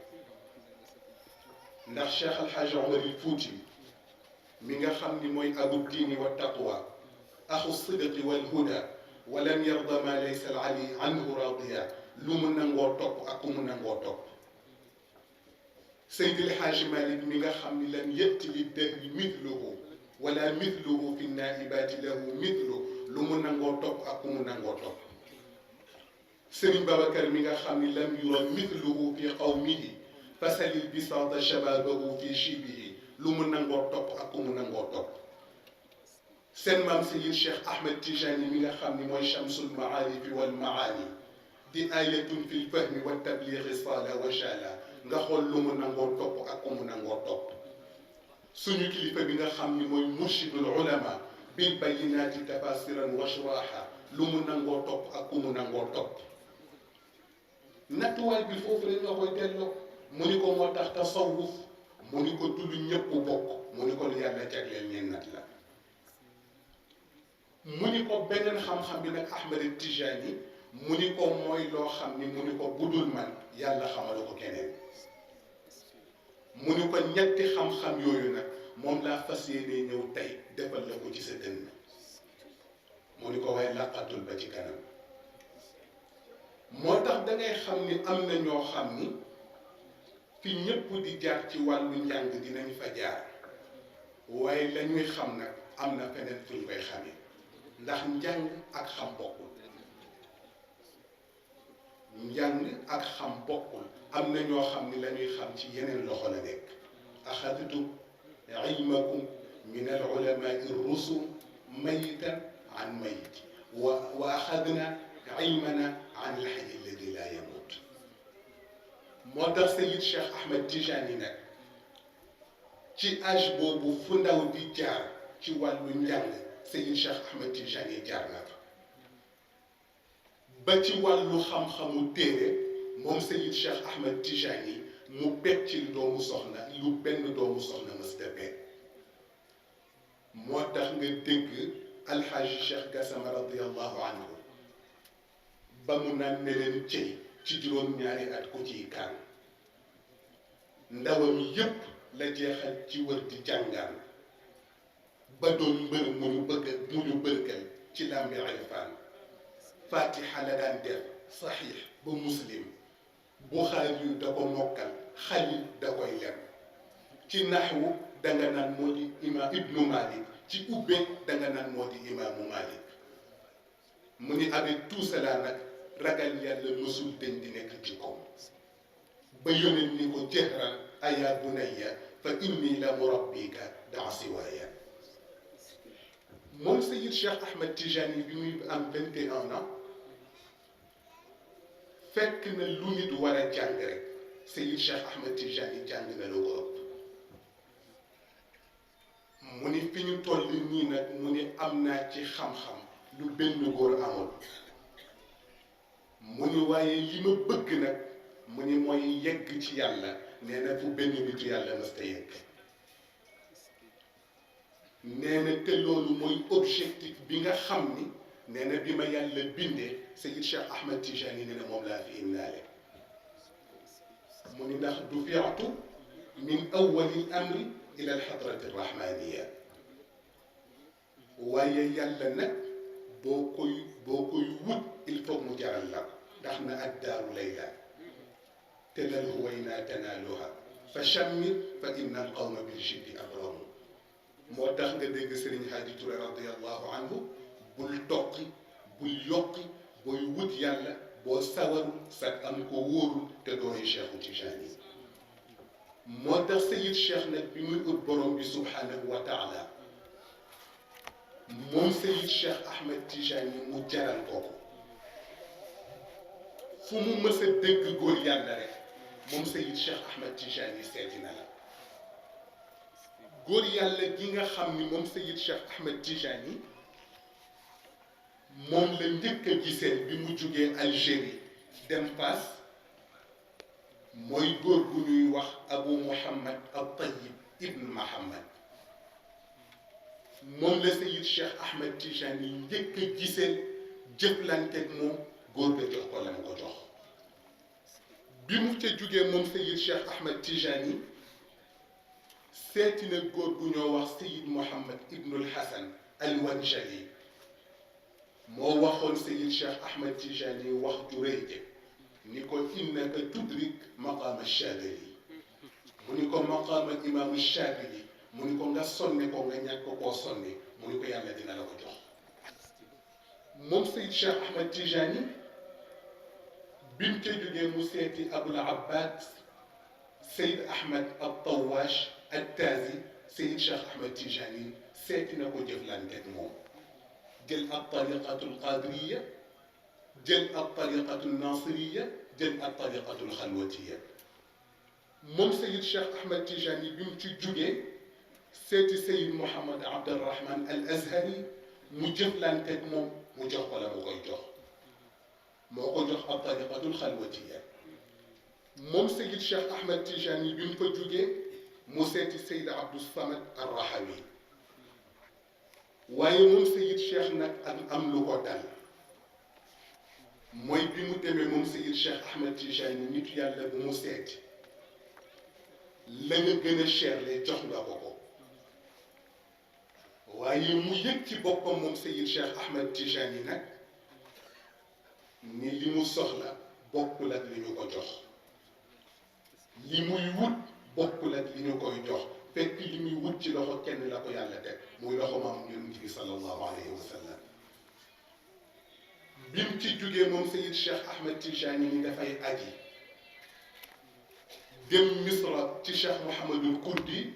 S2: ndax Cheikh Al Hadj Omar al Fouti mi nga xam ni mooy abu diini wa taqwa axu sidqi wal huda walam yarda ma laysa al ali anhu radiya lu mu nangoo topp ak ku mu nangoo topp Seydi El Hadji Malick mi nga xam ni lam yëtti li dahri mithluhu wala mithluhu fi naibaati lahu mithlu lu mu nangoo topp ak ku mu nangoo topp Serigne Babacar mi nga xam ni lam yura mithluhu fi qawmihi fasalil bisaata shababahu fi shibihi lu mu nangoo topp ak ku mu nangoo topp seen maam Seyid Cheikh Ahmed Tijani mi nga xam ni mooy chamsul maarifi wal maani di ayatun fil fahmi wa tabliigi sala wa shala nga xool lu mu nangoo topp ak ku mu nangoo topp suñu kilifa bi nga xam ni mooy murshidul ulama bil bayinaati tafasiran wa shuraha lu mu nangoo topp ak ku mu nangoo topp nattuwaay bi foofu rek nga koy delloo mu ni ko moo tax tasawuf mu ni ko du lu ñëpp bokk mu ni ko lu yàlla jagleel ñeen nat la mu ni ko beneen xam-xam bi nag Ahmed Tijani mu ni ko mooy loo xam ni mu ni ko budul man yàlla xamalu ko keneen mu ni ko ñetti xam-xam yooyu nag moom laa fas yéenee ñëw tey defal la ko ci sa dënn mu ni ko waaye làqatul ba ci kanam moo tax da ngay xam ni am na ñoo xam ni fi ñëpp di jaar ci wàllu njàng dinañ fa jaar waaye la ñuy xam nag am na feneen fu ñu koy xamee ndax njàng ak xam bokkul njàng ak xam bokkul am na ñoo xam ni la ñuy xam ci yeneen loxo la nekk axadtu ilmakum min al ulamai rusum mayitan an mayit wa axadna ilmana an al hayy alladi la yamut moo tax Seyid Cheikh Ahmed Tijani nag ci âge boobu fu ndaw di jaar ci wàllu njàng Seyid Cheikh Ahmed Tijani jaar na fa ba ci wàllu xam-xamu téere moom Seyid Cheikh Ahmed Tijani mu bekk ci doomu soxna lu benn doomu soxna mësta bekk moo tax nga dégg alxaaji Cheikh Gassama radiallahu anhu ba mu naan ne leen cëy ci juróom-ñaari at ku ciy kaan ndawam yépp la jeexal ci wër di jàngaan ba doon mbër mu ñu bërgal ci làmbi irfaan fatiha la daan def saxiix ba muslim buxaari yu da ko mokkal xalil da koy lem ci naxwu danga naan moo di imaam ibnu malik ci ubbe danga naan moo di imaamu malik mu ni avec tout cela nag ragal yàlla mësul dañ di nekk ci kaw ba yónent ni ko jëhran aya bunayya fa inni la murabbika daa siwaaya moom Seyid Cheikh Ahmed Tijani bi muy am 21 ans fekk na lu nit war a jàng rek Seyid Cheikh Ahmed Tijani jàng na lu ko ëpp mu ni fi ñu toll nii nag mu ni am naa ci xam-xam lu benn góor amul mu ni waaye li ma bëgg nag mu ni mooy yegg ci yàlla nee na fu benn nitu yàlla mësta yegg nee na te loolu mooy objectif bi nga xam ni nee na bi ma yàlla bindee Seyid Cheikh Ahmed Tijani nee na moom laa fi indaale mu ni ndax du fiatu min awwali amri ila alxadrati arrahmaniya waaye yàlla nag boo koy wut il faut mu jaral la ndax na addaaru layla te lal huwayna tanaaluha fa chammir fa inna alqawma biljiddi akramu moo tax nga dégg Sëriñ Haadi Touré radiallahu anhu bul toqi bul yokki booy wut yàlla boo sawarul sa am ko wóorul te doonay Cheikhu Tijaani moo tax Sayid Cheikh nag bi muy ut borom bi subhanahu wa taala moom Sayid Cheikh Ahmed Tijaani mu jaral ko fu mu mës a dégg góor yàlla rek moom Sayid Cheikh Ahmed Tijaani seeti na la góor yàlla gi nga xam ni moom Sayid Cheikh Ahmed Tijaani moom la njëkk a gisee bi mu jugee Algérie dem Fass mooy góor gu ñuy wax Abu Muhammad al Tayyib ibn Muhammad moom la Sayid Cheikh Ahmed Tijaani njëkk a gisee jëflanteeg moom góor ga jox ko la mu ko jox bi mu ca jugee moom Sayid Cheikh Ahmed Tijaani seeti na góor gu ñoo wax Sayid Muhammad ibnul Hasan al Wanjali moo waxoon Sayid Cheikh Ahmed Tijaani wax ju rëy ni ko innaka tudrik maqaama Shaadili mu ni ko maqaama imaamu Shaadili mu ni ko nga sonne ko nga ñàkk koo sonne mu ni ko yàlla dina la ko jox moom Sayid Cheikh Ahmed Tijaani bim ca jógee mu seeti Abul Abbad Sayid Ahmed al Tawash al Taazi Sayid Cheikh Ahmed Tijaani seeti na ko jëflanteeg moom jël ab tariqatul qadiriya jël ab tariqatul nasiriya jël ab tariqatul xalwatiya moom Sayid Cheikh Ahmed Tijaani bi mu ci jugee seeti Sayid Mouhamad Abdurrahman al Azhari mu jëflanteeg moom mu jox ko la mu koy jox moo ko jox ab tariqatul xalwatiya moom Sayid Cheikh Ahmed Tijaani bi mu fa jugee mu seeti Sayid Abdou Samad al Rahawi waaye moom Sayid Cheikh nag ak am lu ko dal mooy bi mu demee moom Sayid Cheikh Ahmed Tijaani nit yàlla bu mu seeti la nga gën a cher le jox nga ko ko waaye mu yëg ci boppam moom Sayid Cheikh Ahmed Tijaani nag ni li mu soxla bokkul ak li ñu ko jox li muy wut bokkul ak li ñu koy jox fekk li muy wut ci loxo kenn la ko yàlla teg muy loxo maam yonent bi sallallahu alayhi wa sallam bim ci jógee moom Sayid Cheikh Ahmed Tijaani ni dafay aji dem Misra ci Cheikh Mouhamadul Kurdi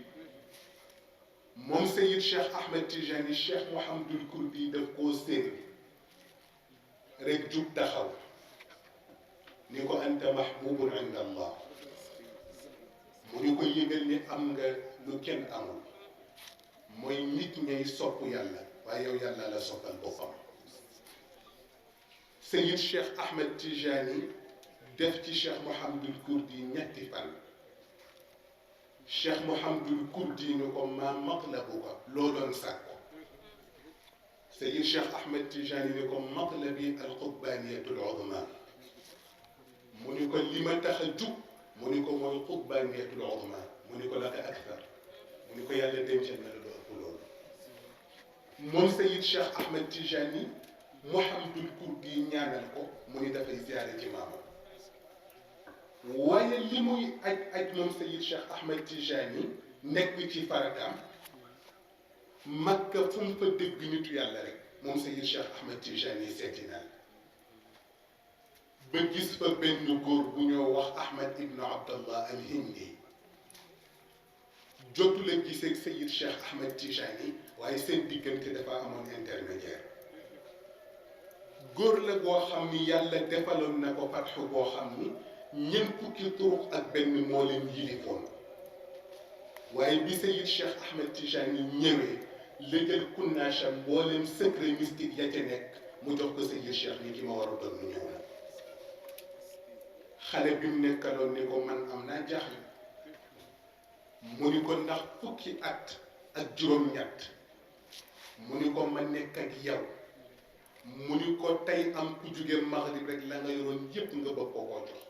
S2: moom Sayid Cheikh Ahmed Tijaani Cheikh Mouhamadul Kurdi daf koo séen rek jug taxaw ni ko anta mahbubun inda allah mu ni ko yëgal ni am nga lu kenn amul mooy nit ñay sopp yàlla waaye yow yàlla la soppal boppam Sayid Cheikh Ahmed Tijaani def ci Cheikh Mouhamadul Kurdi ñetti fan Cheikh Mouhamadul Kurdi ni ko maa matlabuka loo doon sàkko Sayid Cheikh Ahmed Tijaani ni ko matlabi alqutbaaniyatul uzma mu ni ko li ma tax a jug mu ni ko mooy qutbaaniyatul uzma mu ni ko la ka akthar mu ni ko yàlla dencal na la lu ëpp loolu moom Sayid Cheikh Ahmed Tijaani Mouhamadul Kurdi ñaanal ko mu ni dafay ziyaare ci maamam waaye li muy aj moom Sayid Cheikh Ahmed Tijaani nekk ci farataam Makka fu mu fa dégg nitu yàlla rek moom Sayid Cheikh Ahmed Tijaani seeti na ba gis fa benn góor bu ñoo wax Ahmed ibnu Abdallah al Hindi jotu la gisee Sayid Cheikh Ahmed Tijaani waaye seen diggante dafa amoon intermédiaire góor la boo xam ni yàlla defaloon na ko fatxu boo xam ni ñeent fukki turuq ak benn moo leen yilifoon waaye bi Sayid Cheikh Ahmed Tijaani ñëwee légal kunnaasam mboolem secret mystique ya ca nekk mu jox ko Sayid Cheikh ni ki ma war a doon mu ñëw na xale bi mu nekkaloon ni ko man am naa jaaxle mu ni ko ndax fukki at ak juróom-ñett mu ni ko ma nekk ak yow mu ni ko tey am ku jóge Maghrib rek la nga yoroon yépp nga bëgg ko koo jox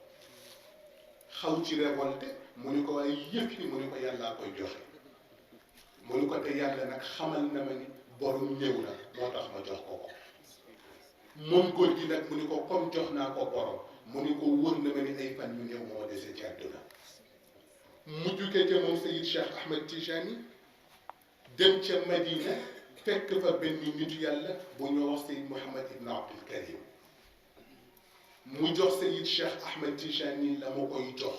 S2: xaw ci révolté mu ni ko waaye yëpp yi mu ni ko yàllaa koy joxe mu ni ko te yàlla nag xamal na ma ni borom ñëw na moo tax ma jox ko ko moom góor gi nag mu ni ko comme jox naa ko borom mu ni ko wër na ma ni ay fan yu néew moo dese ci àdduna mu jugee ca moom Seyid Cheikh Ahmed Tijani dem ca Madina fekk fa benn nitu yàlla bu ñoo wax Seyid Mouhamad Ibn Abdul Karim mu jox Seyid Cheikh Ahmed Tijani la ma koy jox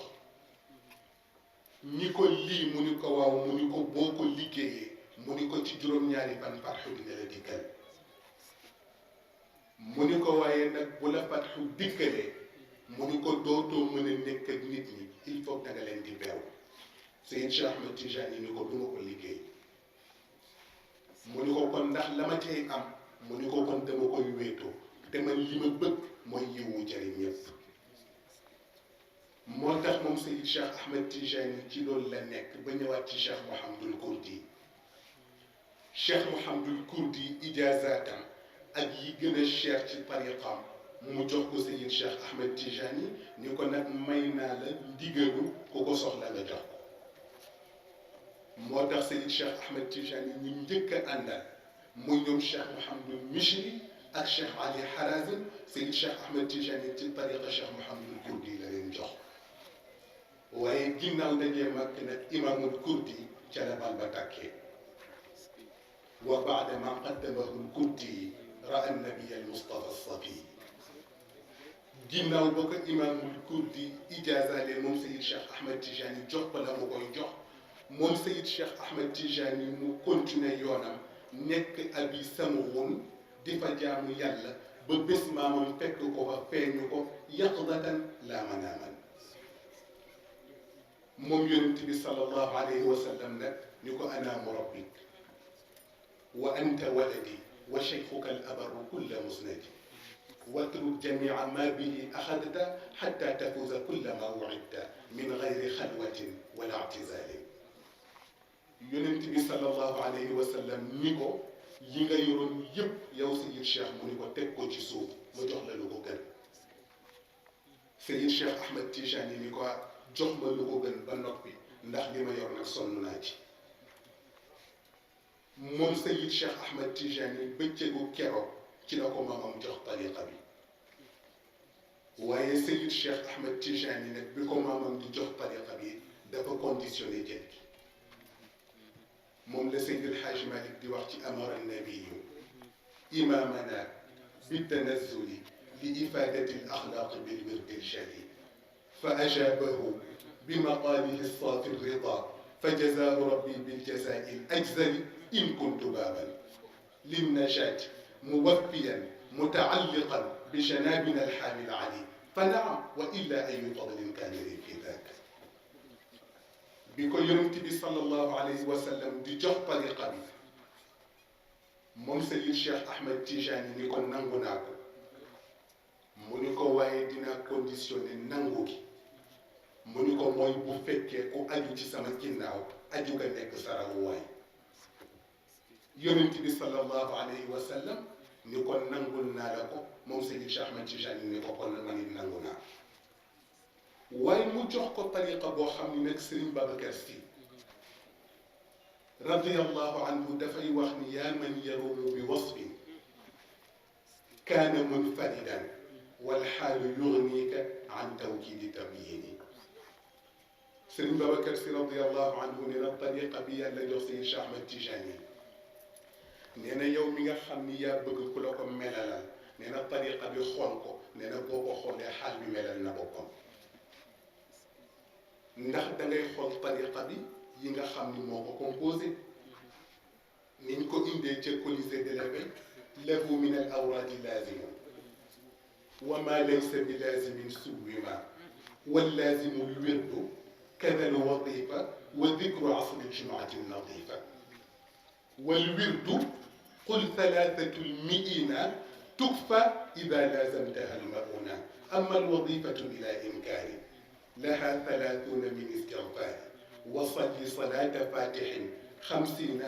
S2: ñi ko lii mu ni ko waaw mu ni ko boo ko liggéeyee mu ni ko ci juróom-ñaari fan fatxu dina la dikkal mu ni ko waaye nag bu la fatxu dikkalee mu ni ko dootoo mën a nekk ak nit ñi il faut da nga leen di beew Seyid Cheikh Ahmed Tijani ni ko duma ko liggéey mu ni ko kon ndax la ma cay am mu ni ko kon dama koy wéetoo te man li ma bëgg mooy yiwu jëriñ ñëpp moo tax moom Seyid Cheikh Ahmed Tijani ci loolu la nekk ba ñëwaat ci Cheikh Mouhamadul Kurdi Cheikh Mouhamadul Kurdi ijaazatam ak yi gën a cher ci tariqam mu jox ko Seyid Cheikh Ahmed Tijani ni ko nag may naa la ndigalu ku ko soxla nga jox ko moo tax Seyid Cheikh Ahmed Tijani ñu njëkk a àndal muy ñoom Cheikh Mouhamadul Mishri ak Cheikh Ali Harazim Seyid Cheikh Ahmed Tijani ci tariqa Cheikh Mouhamadul Kurdi la leen jox waaye ginnaaw dajee mag nag imaamul Kurdi ca la bal ba tàkkee wa baada ma qaddamahu Kurdi raa nabiya al Mustafa Safi ginnaaw ba ko imaamul Kurdi ijaazalee moom Seyid Cheikh Ahmed Tijani jox ko la mu koy jox moom Seyid Cheikh Ahmed Tijani mu continuer yoonam nekk abi samuun di fa jaamu yàlla ba bés maamam fekk ko fa feeñu ko yaqdatan laa manaaman moom yonent bi sallallahu alayhi wa sallam nag ni ko ana murabbik wa anta waladi wa shaykhuka al abarru kulla musnadi watruk jamia ma bihi axadta xatta tafuuza kulla ma wucidta min gayri xalwatin wala ictizaalin yonent bi sallallahu alayhi wa sallam ni ko yi nga yoroon yëpp yow Seyid Cheikh mu ni ko teg ko ci suuf ma jox la lu ko gën Seyid Cheikh Ahmed Tijani ni ko jox ma lu ko gën ba noppi ndax li ma yor nag sonn naa ci moom Seyid Cheikh Ahmed Tijani bëccëgu keroog ci la ko maamam jox tariqa bi waaye Seyid Cheikh Ahmed Tijani nag bi ko maamam di jox tariqa bi dafa conditionné jël gi moom la Seydi El Hadj Malick di wax ci amara nabiyu imamana bitanazuli li ifadati al axlaqi bil wirdi al shadid fa ajabahu بمقاله الصافي الرضا فجزاه ربي بالجزاء الأجزل إن كنت بابا للنجاة موفيا متعلقا بجنابنا الحامي العلي فنعم وإلا أي فضل كان لي في ذاك بكو يونتي صلى الله عليه وسلم دي جوخ طريقة بي موم سيد الشيخ أحمد تيجاني نيكو نانغو ناكو مونيكو واي دينا كونديسيوني نانغوكي mu ni ko mooy bu fekkee ku aju ci sama ginnaaw aju nga nekk sarawu waay yonent bi sallallahu alayhi wa sallam ni ko nangul naa la ko moom Seydi Cheikh Ahmed Tijani ni ko kon ma ngi nangu naa waaye mu jox ko tariqa boo xam ni nag Serigne Babacar Sy radiyallahu anhu dafay wax ni yaa man yarumu bi wasfin kaana munfaridan wal xaalu yugnika an tawkidi tabyini Sëriñ Babacar Sy radiyallahu anhu nee na tariqa bi yàlla jox Seydi Cheikh Ahmed Tijani nee na yow mi nga xam ni yaa bëgg ku la ko melalal nee na tariqa bi xool ko nee na boo ko xoolee xaal bi melal na boppam ndax da ngay xool tariqa bi yi nga xam ni moo ko composé niñ ko indee ca Colisée de l'éveil lahu min al awraadi laazimu wa ma laysa bi laazimin suwima wal laazimu lwirdu كذا الوظيفة وذكر عصر الجمعة النظيفة والورد قل 300 تكفى إذا لازمتها المؤونة أما الوظيفة بلا إمكان لها 30 من استغفار وصل صلاة فاتح 50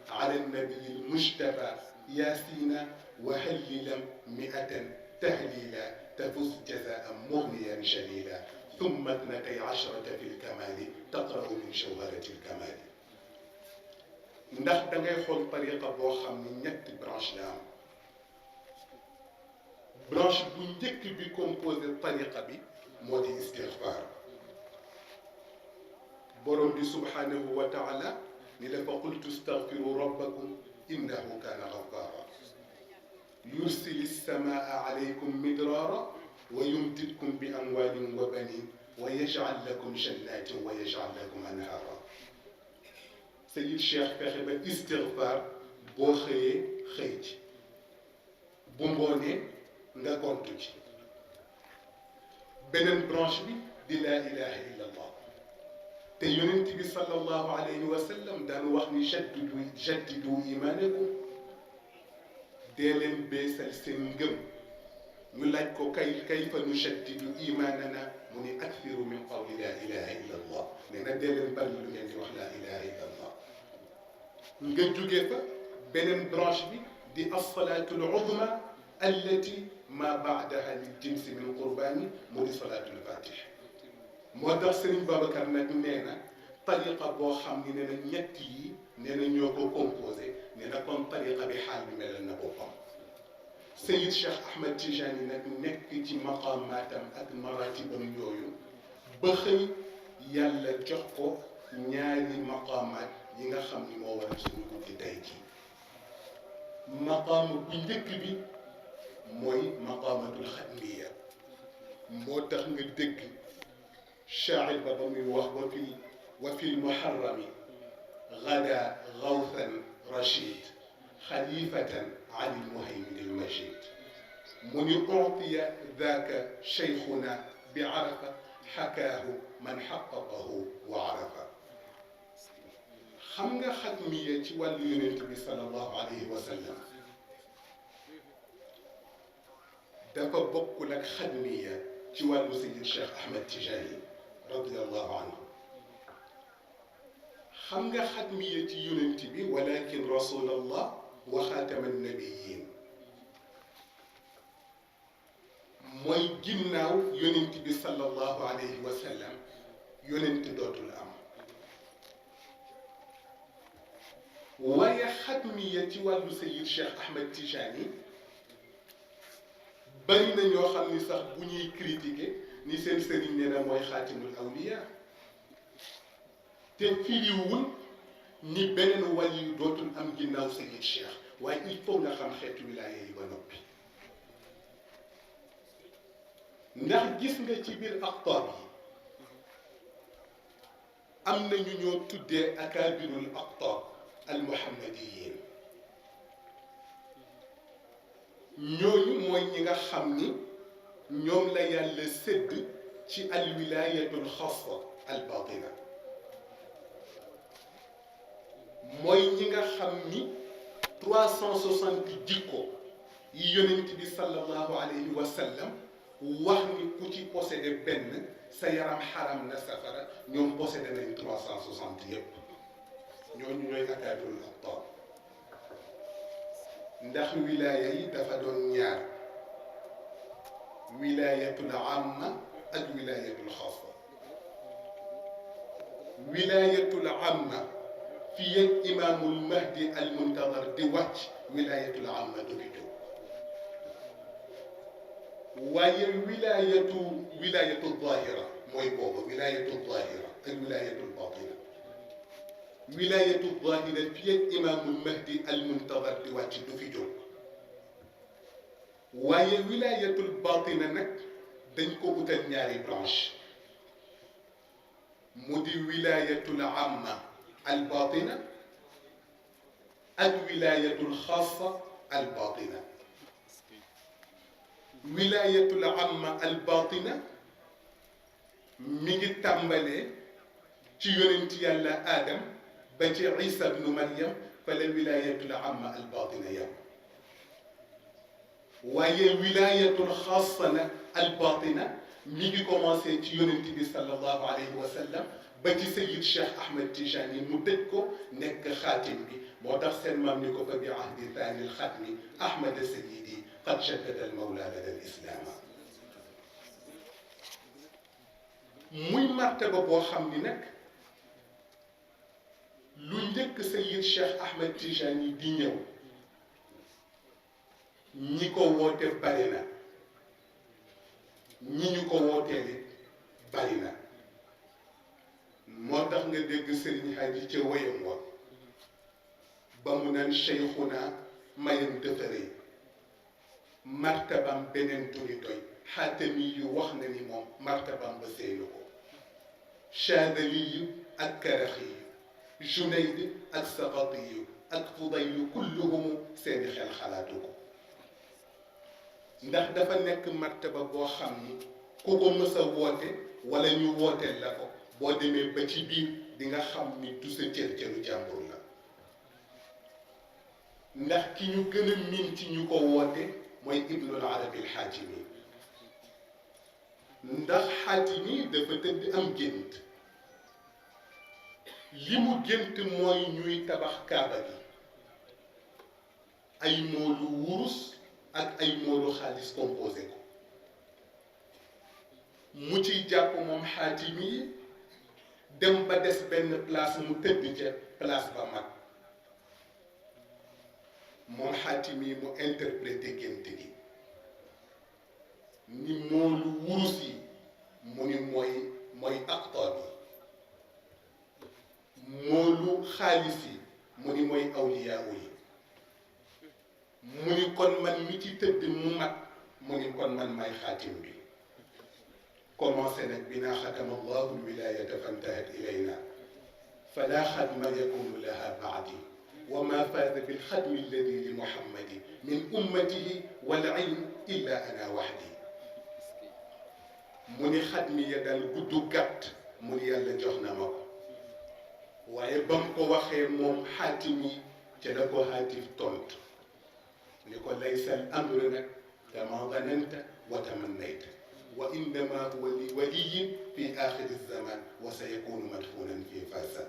S2: على النبي المجتبى ياسين وهللا 100 تهليلا تفز جزاء مغنيا جليلا ثم 12 في الكمال تقرأ من جوهرة الكمال. ndax da ngay xool tariqa boo xam ni ñetti branche la am. branche bu njëkk bi composé tariqa bi moo di istixfaar. borom bi subhanahu wa taala ni la fa qultu astaghfiru rabbakum innahu kana ghaffara yursili samaa alaykum midrara wa yumdidkum bi amwalin wa banin wa yaj'al lakum jannatin wa yaj'al lakum anhara. Seyid Cheikh fexe ba istigfaar boo xëyee xëy ci bu ngoonee nga gontu ci. beneen branche bi di laa ilaha illa allah te yonent bi sallallahu alayhi wa sallam daan wax ni jaddidu imaanakum dee leen beesal seen ngëm. ñu laaj ko kayfa nujaddidu imaanana mu ni akthiru min qawli laa ilaha illa allah nee na dee leen bari lu ngeen di wax laa ilaha illa allah. nga jógee fa beneen branche bi di as-salaatu al-uzma allati ma baadaha li jinsi min qurbaani mu di salaatu al-fatih. moo tax Serigne Babacar nag nee na tariqa boo xam ni nee na ñett yi nee na ñoo ko composé nee na kon tariqa bi xaal bi melal na boppam. Seyid Cheikh Ahmed Tijani nag nekk ci maqamaatam ak maratibam yooyu ba xëy yàlla jox ko ñaari maqamaat yi nga xam ni moo waral suñu guddi tey jii. maqaama bu njëkk bi mooy maqaamatul xatmiya. moo tax nga dégg shaa'ir ba muy wax wa fi lmuharrami gada gawthan rachid xalifatan an ilmuhaymin almajid mu ni utiya daaka cheikhuna bi arafa xakaahu man xaqaqahu wa arafa. xam nga xatmiya ci wàllu yonent bi sallallahu alayhi wa sallam dafa bokkul ak xatmiya ci wàllu Seyid Cheikh Ahmed Tijani radiyallahu anhu. xam nga xatmiya ci yonent bi walakin rasulallah wa xaatama nabiyin mooy ginnaaw yonent bi sallallahu alayhi wa sallam yonent dootul am. waaye xatmiya ci wàllu Seyid Cheikh Ahmed Tijani bari na ñoo xam ni sax bu ñuy critiquer ni seen sëriñ nee na mooy xaatimul awliya te firiwul ni beneen wàll yu dootul am ginnaaw Seyid Cheikh waaye il faut nga xam xeetu wilaaya yi ba noppi. ndax gis nga ci biir aqtaab yi am na ñu ñoo tuddee akaabirul aqtaab almuhammadiyin. ñooñu mooy ñi nga xam ni ñoom la yàlla sédd ci alwilayatul xaasa albatina. mooy ñi nga xam ni 360 jikko yi yonent bi sallallahu alayhi wa sallam wax ni ku ci possédé benn sa yaram xaram na safara ñoom possédé nañ 360 yépp. ñooñu ñooy akaabirul aqtaab. ndax wilaaya yi dafa doon ñaar wilaayatul amma ak wilaayatul xaasa. wilaayatul amma fii ak imaamul mahdi al muntazar di wàcc wilaayatul amma du fi jóg. waaye wilaayatul zaahira mooy boobu wilaayatul zaahira ak wilaayatul baatina. wilaayatul zaahira fii ak imaamul mahdi al muntazar di wàcc du fi jóg. waaye wilaayatul baatina nag dañ ko utal ñaari branche mu di wilaayatul amma al baatina ak wilaayatul xaasa al baatina. wilaayatul amma al baatina mi ngi tàmbalee ci yonent yàlla Adam ba ci Isa ibnu Maryam fa la wilaayatul amma al baatina yam. waaye wilaayatul xaasa nag al baatina mi ngi commencé ci yonent bi sallallahu alayhi wa sallam ba ci Seyid Cheikh Ahmed Tijani mu tëj ko nekk xaatim bi. moo tax seen maam ni ko fa bi ahdi thani al xatmi Ahmed Sayidi qad jaddada al mawla lada al islaama. muy martaba boo xam ni nag lu njëkk Sayyid Cheikh Ahmed Tijani di ñëw ñi ko woote bari na ñi ñu ko wooteeli bari na moo tax nga dégg Sëriñ Haaji ca woyam wa ba mu naan cheikhuna mayam dëfëre martabam beneen turi doy xaatami yu wax na ni moom martabam ba seenu ko Chaadali yu ak Karaxi yu Junayd ak Saqati yu ak Fudaylu kulluhumu seeni xel xalaatu ko ndax dafa nekk martaba boo xam ni ku ko mës a woote wala ñu wooteel la ko boo demee ba ci biir di nga xam ni du sa cër cëru jàmbur la ndax ki ñu gën a miin ci ñu ko woote mooy Ibnul Arabi al-Xaatimi ndax Xaatimi dafa tëdd am gént li mu gént mooy ñuy tabax kaaba gi ay moolu wurus ak ay moolu xaalis composé ko mu ciy jàpp moom Xaatimi dem ba des benn place mu tëdd ca place ba mag moom Xaatimi mu interprété gént gi ni moolu wurus yi mu ni mooy aqtaab yi moolu xaalis yi mu ni mooy awliyaawu yi mu ni kon man mi ci tëdd mu mat mu ni kon man may xaatim bi commencé nag bi naa xatama allahu lwilayata fantahat ilayna fala xadma yakunu laha baadi wa ma faaza bilxadmi alladi li muhammadi min ummatihi wal ilm illa ana waxdi mu ni xadmi ya daal gudd gàtt mu ni yàlla jox na ma ko waaye ba mu ko waxee moom xaatim yi ca la ko xaatif tontu ni ko laysa al amru nag kama zananta wa tamannayta wa innama huwa li waliyin fi axiri zaman wa sa yakunu madfunan fi farsa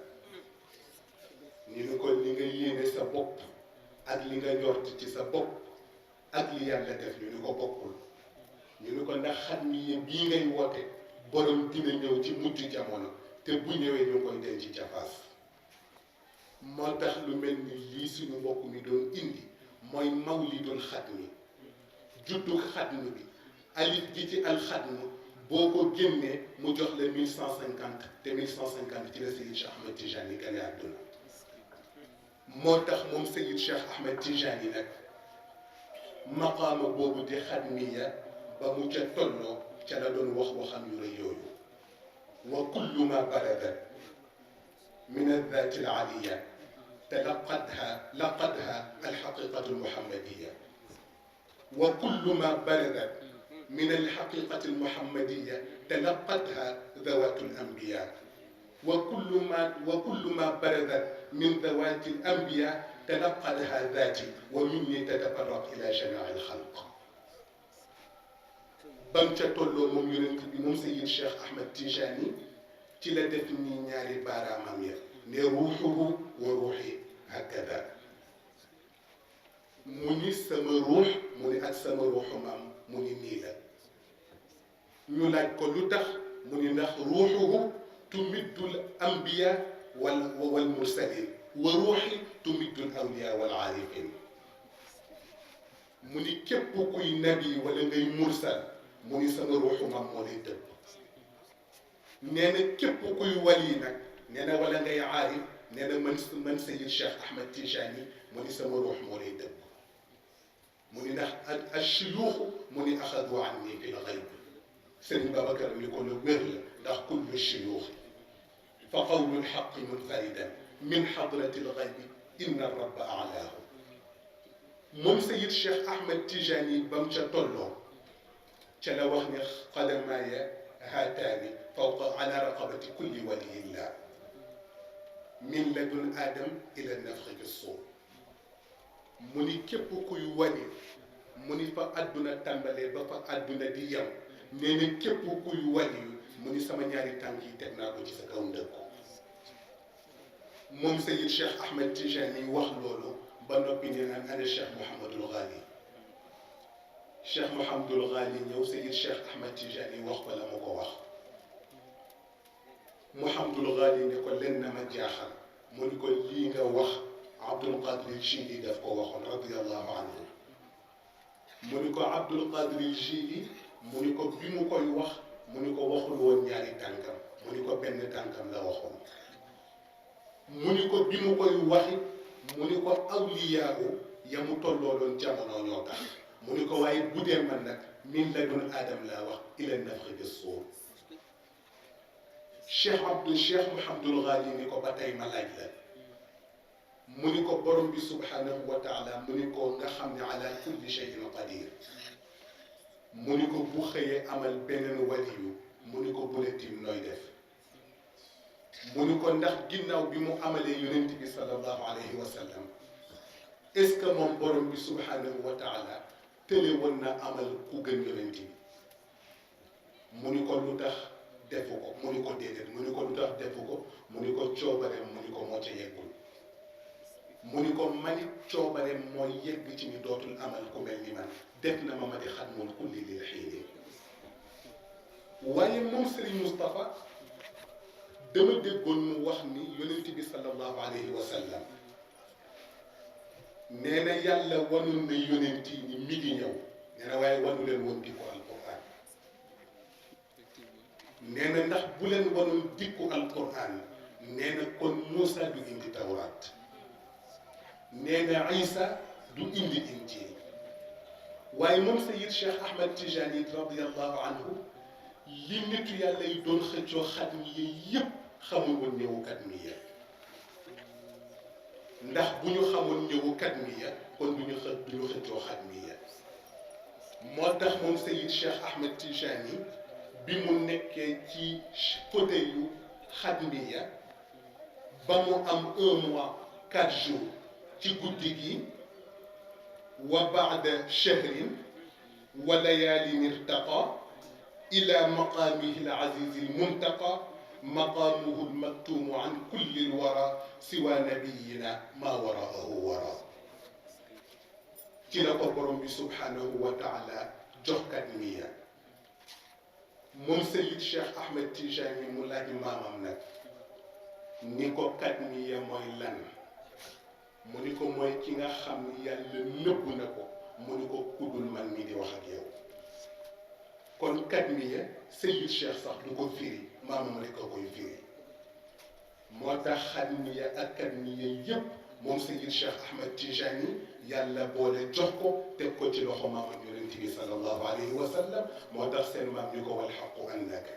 S2: ni ni ko li nga yéene sa bopp ak li nga njort ci sa bopp ak li yàlla def ñu ni ko bokkul ñu ni ko ndax xat mi bii ngay woote borom dina ñëw ci mujj jamono te bu ñëwee ñu koy denc ca Fass moo tax lu mel ni lii suñu mbokk mi doon indi mooy mawlidul xatmi juddu xatmi bi alif gi ci alxatmu boo ko génnee mu jox la 1150 te 1150 ci la Seyid Cheikh Ahmed Tijani gane àdduna moo tax moom Seyid Cheikh Ahmed Tijani nag maqaama boobu di xatmiya ba mu ca tolloo ca la doon wax waxam yu rëy yooyu wa kullu ma barada min addaati alaliya تلقتها الحقيقة المحمدية وكل ما بردت من الحقيقة المحمدية تلقتها ذوات الأنبياء وكل ما بردت من ذوات الأنبياء تلقتها ذاتي ومني تتفرق إلى جميع الخلق بمتا تولو موم يونت بي موم سيد الشيخ أحمد تيجاني تي لا ديف ني ñaari baaraamam ya ne ruuxuhu wa ruuxi hakada mu ni sama ruux mu ni ak sama ruuxu maam mu ni nii la ñu laaj ko lu tax mu ni ndax ruuxuhu tumiddul ambiya wal mursalin wa ruuxi tumiddul awliya wal aarifin mu ni képp kuy nabi wala ngay mursal mu ni sama ruuxu maam moo lay dëpp nee na képp kuy wali nag nee na wala ngay aarif nee na man Seyid Cheikh Ahmed Tijani mu ni sama ruux moo lay dëpp mu ni ndax ashuyuuxu mu ni axadu anni fi lxayb Sëriñ Babacar ni ko lu wér la ndax kullu shuyuuxi fa qawlu lxaqi munfaridan min xadrati lxaybi inna rabba alaahu moom Seyid Cheikh Ahmed Tijani ba mu ca tolloo ca la wax ne qadamaaya haataani fawqa ala raqabati kulli waliyillah min ladun adam ila nafxi fi suur mu ni képp kuy wali mu ni fa àdduna tàmbalee ba fa àdduna di yem nee na képp kuy wali mu ni sama ñaari tànk yi teg naa ko ci sa kaw ndëkk moom Seyid Cheikh Ahmed Tijani wax loolu ba noppi nee naan ana Cheikh Mouhamadul Ghali Cheikh Mouhamadul Ghali ñëw Seyid Cheikh Ahmed Tijani wax ko la mu ko wax Mouhamadul Ghali ne ko lenn ma jaaxal mu ni ko lii nga wax Abdul Qadir Jili daf ko waxoon radiyallahu anhu mu ni ko Abdul Qadir Jili mu ni ko bi mu koy wax mu ni ko waxul woon ñaari tànkam mu ni ko benn tànkam la waxoon mu ni ko bi mu koy waxi mu ni ko awliyaahu ya mu tollooloon jamono ñoo tax mu ni ko waaye bu dee man nag min la doon aadam laa wax ila nafxi bi suur Cheikh Mouhamadul Ghali ni ko ba tey ma laaj la mu ni ko borom bi subhanahu wa taala mu ni ko nga xam ne ala kulli shay'in qadir mu ni ko bu xëyee amal beneen waliyu mu ni ko bu la tim nooy def mu ni ko ndax ginnaaw bi mu amalee yonent bi sallallahu alayhi wa sallam est-ce que moom borom bi subhanahu wa taala tële woon na amal ku gën yonent bi mu ni ko lu tax defu ko mu ni ko déedéet mu ni ko lu tax defu ko mu ni ko coobareem mu ni ko moo ca yeggul mu ni ko manit coobareem mooy yegg ci ni dootul amal ku mel ni man def na ma ma di xatmul kulli lil xiini waaye moom Serigne Moustapha dama déggoon mu wax ni yonent bi sallallahu alayhi wa sallam nee na yàlla wanul na yonent yi ni mi ngi ñëw nee na waaye wanu leen woon dikku alquran nee na ndax bu leen wanul dikku alquran nee na kon Moussa du indi tawraat nee na Isa du indi injil waaye moom Sayyid Cheikh Ahmed Tijani radiyallahu anhu li nitu yàlla yi doon xëccoo xatmiya yépp xamul woon ñëwu xatmiya ndax bu ñu xamoon ñëwu xatmiya kon du ñu xëccoo xatmiya moo tax moom Sayyid Cheikh Ahmed Tijani bi mu nekkee ci côté yu xatmiya ba mu am 1 mois 4 jours ci guddi gi wa baada shahrin wa layaalin irtaqa ila maqaamihi al-azizi al-muntaqa maqaamuhu al-maktuumu an kulli al-wara siwa nabiyina ma waraahu wara ci la ko borom bi subhanahu wa taala jox xatmiya moom Sayyid Cheikh Ahmed Tijani mu laaj maamam nag ni ko xatmiya mooy lan mu ni ko mooy ki nga xam ni yàlla nëbb na ko mu ni ko kuddul man mi di wax ak yow kon xatmiya Sayyid Cheikh sax du ko firi maamam rek a koy firi moo tax xatmiya ak xatmiya yépp moom Sayyid Cheikh Ahmed Tijani yàlla boole jox ko teg ko ci loxo maamam yonent bi sallallahu alayhi wa sallam moo tax seen maam ni ko wal xaqu annaka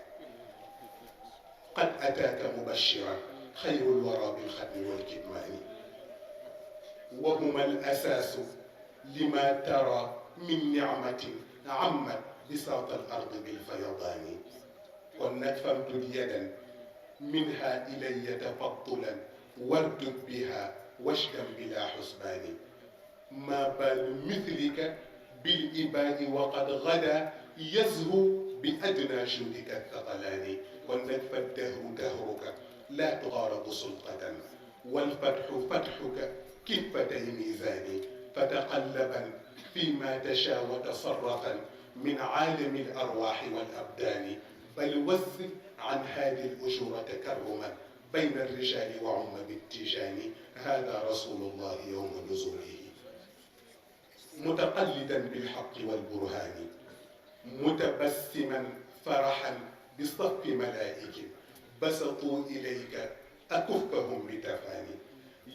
S2: qad ataaka mubashiran xayrul wara bil xatmi wal kitmaani وهما الأساس لما ترى من نعمة عمت بساط الأرض بالفيضان كنت فامدد يدا منها إلي تفضلا واردد بها واشدا بلا حسبان ما بال مثلك بالإباء وقد غدا يزهو بأدنى جودك الثقلان كنت فالدهر دهرك لا تغارض سلطة والفتح فتحك كفتي ميزان فتقلبا فيما تشاء وتصرفا من عالم الأرواح والأبدان بل وث عن هذه الأجور تكرما بين الرجال وعم بالتيجان هذا رسول الله يوم نزوله متقلدا بالحق والبرهان متبسما فرحا بصف ملائك بسطوا إليك أكفهم بتفاني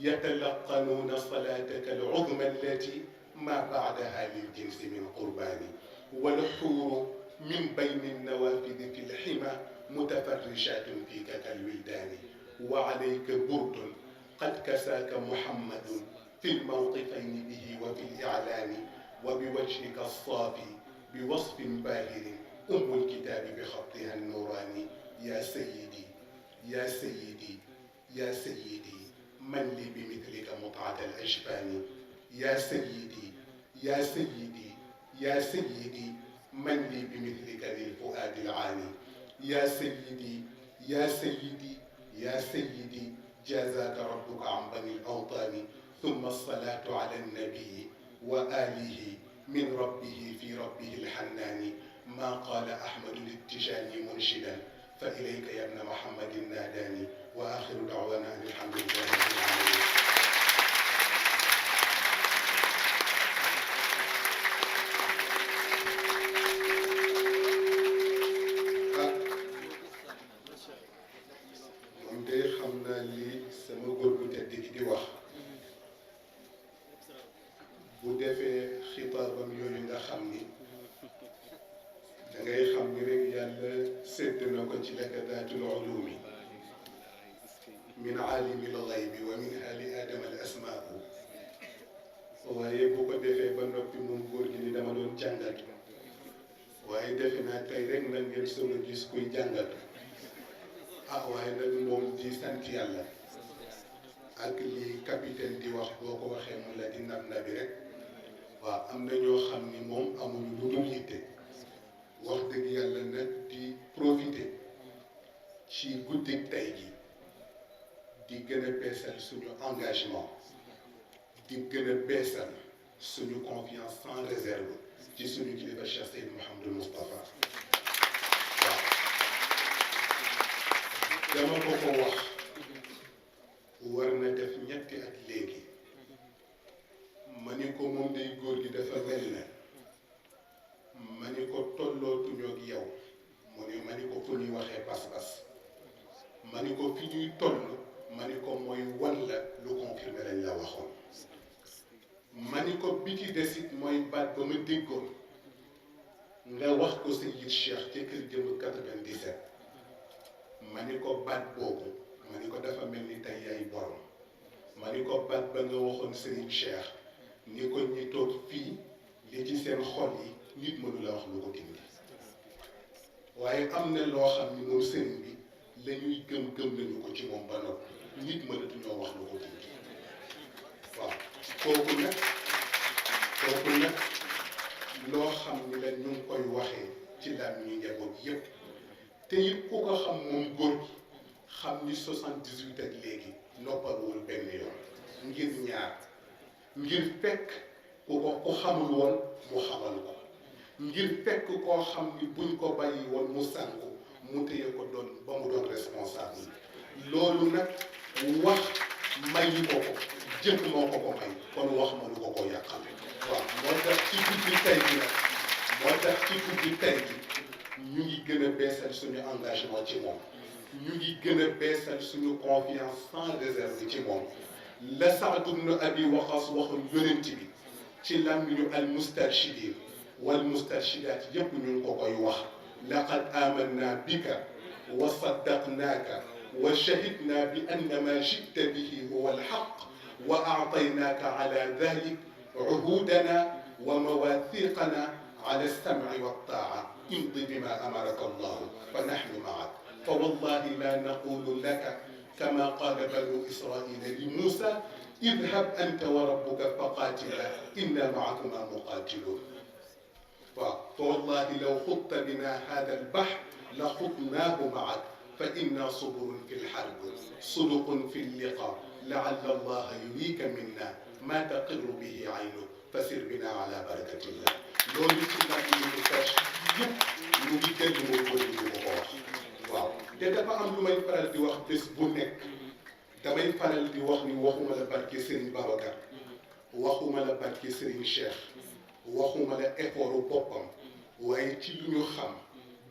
S2: يتلقنون صلاتك العظمى التي ما بعدها للجنس من قربان والحور من بين النوافذ في الحمى متفرشات فيك كالولدان وعليك برد قد كساك محمد في الموقفين به وفي الإعلان وبوجهك الصافي بوصف باهر أم الكتاب بخطها النوراني يا سيدي يا سيدي يا سيدي من لي بمثلك مطعة الأجفان يا سيدي يا سيدي يا سيدي من لي بمثلك للفؤاد العاني يا سيدي يا سيدي يا سيدي جازاك ربك عن بني الأوطان ثم الصلاة على النبي وآله من ربه في ربه الحنان ما قال أحمد للتجاني منشدا fa ilayka ya ibna muhammadin naadaani wa axiru daawana an alhamdulillahi rabbil alamin. moom de xam naa li sama góor gu tedd gi di wax bu defee xitaabam yooyu nga xam ni da ngay xam ni rek yàlla sédd na ko ci lakadaatul ulumi min aalimi lxaybi wa minha li aadama al asmaau. waaye bu ko defee ba noppi moom góor gi ni dama doon jàngat waaye defe naa tey rek nag ngeen soog a gis kuy jàngat. waaye nag moom di sant yàlla ak li capitaine di wax boo ko waxee mu la di nab nabi rek. waaw am na ñoo xam ni moom amuñu lu dul yitte wax dëgg yàlla nag di profiter ci guddik tey gi di gën a beesal suñu engagement di gën a beesal suñu confiance sans réserve ci suñu kilifa Cheikh Seyd Mouhamadou Moustapha. waaw dama ko wax war na def ñetti at léegi ma ni ko moom day góor gi dafa mel ne ma ni ko tollootuñoo ak yow mu ni ma ni ko fu ñuy waxee pas-pas ma ni ko fi ñuy toll ma ni ko mooy wan la lu confirmé lañ la waxoon ma ni ko bi ci desit mooy baat ba ma déggoon nga wax ko Seyid Cheikh ca kër jëm 97 ma ni ko baat boobu ma ni ko dafa mel ni tey yaay borom ma ni ko baat ba nga waxoon Serigne Cheikh ni ko ñi toog fii li ci seen xol yi nit mënu la wax lu ko dindi waaye am na loo xam ni moom sëriñ bi la ñuy gëm nañu ko ci moom ba noppi nit mënatuñoo wax lu ko dindi. waaw kooku nag loo xam ni la ñu ngi koy waxee ci daan ñuy njaboot yépp te it ku ko xam moom góor gi xam ni 78 ak léegi noppaluwul benn yoon ngir ñaar ngir fekk ku xamul woon mu xamal ko ngir fekk koo xam ni buñ ko bàyyi woon mu sànku mu téye ko doon ba mu doon responsable. loolu nag wax mayu ko ko jëf moo ko ko may kon wax mënu ko ko yàqal. waaw moo tax ci guddi tey gi nag ñu ngi gën a beesal suñu engagement ci moom ñu ngi gën a beesal suñu confiance sans réserve ci moom. la Saad ibn Abi Waqaas waxoon yonent bi ci làmmiñu al mustarshidin wal mustarshidaat yépp ñu ngi ko koy wax. laqad amanna bika wa saddaqnaaka wa shahidna bi anna ma jita bihi huwa alxaq wa aataynaaka ala dalik uhudana wa mawathiqana ala alsamci waltaaca imdi bima amaraka allahu fa naxnu maak fa wallahi la naqulu laka كما قال بنو إسرائيل لموسى اذهب أنت وربك فقاتلا إنا معكما مقاتلون. فوالله لو خضت بنا هذا البحر لخضناه معك فإنا صبر في الحرب صدق في اللقاء لعل الله يريك منا ما تقر به عينك فسر بنا على بركة الله. loolu ci nag ñu ngi tâche yëpp ñu ngi dégg moo ko di ko wax. waaw te dafa am lu may faral di wax bés bu nekk damay faral di wax ni waxuma la barke Serigne Babacar waxuma la barke Serigne Cheikh waxuma la effort boppam waaye ci lu ñu xam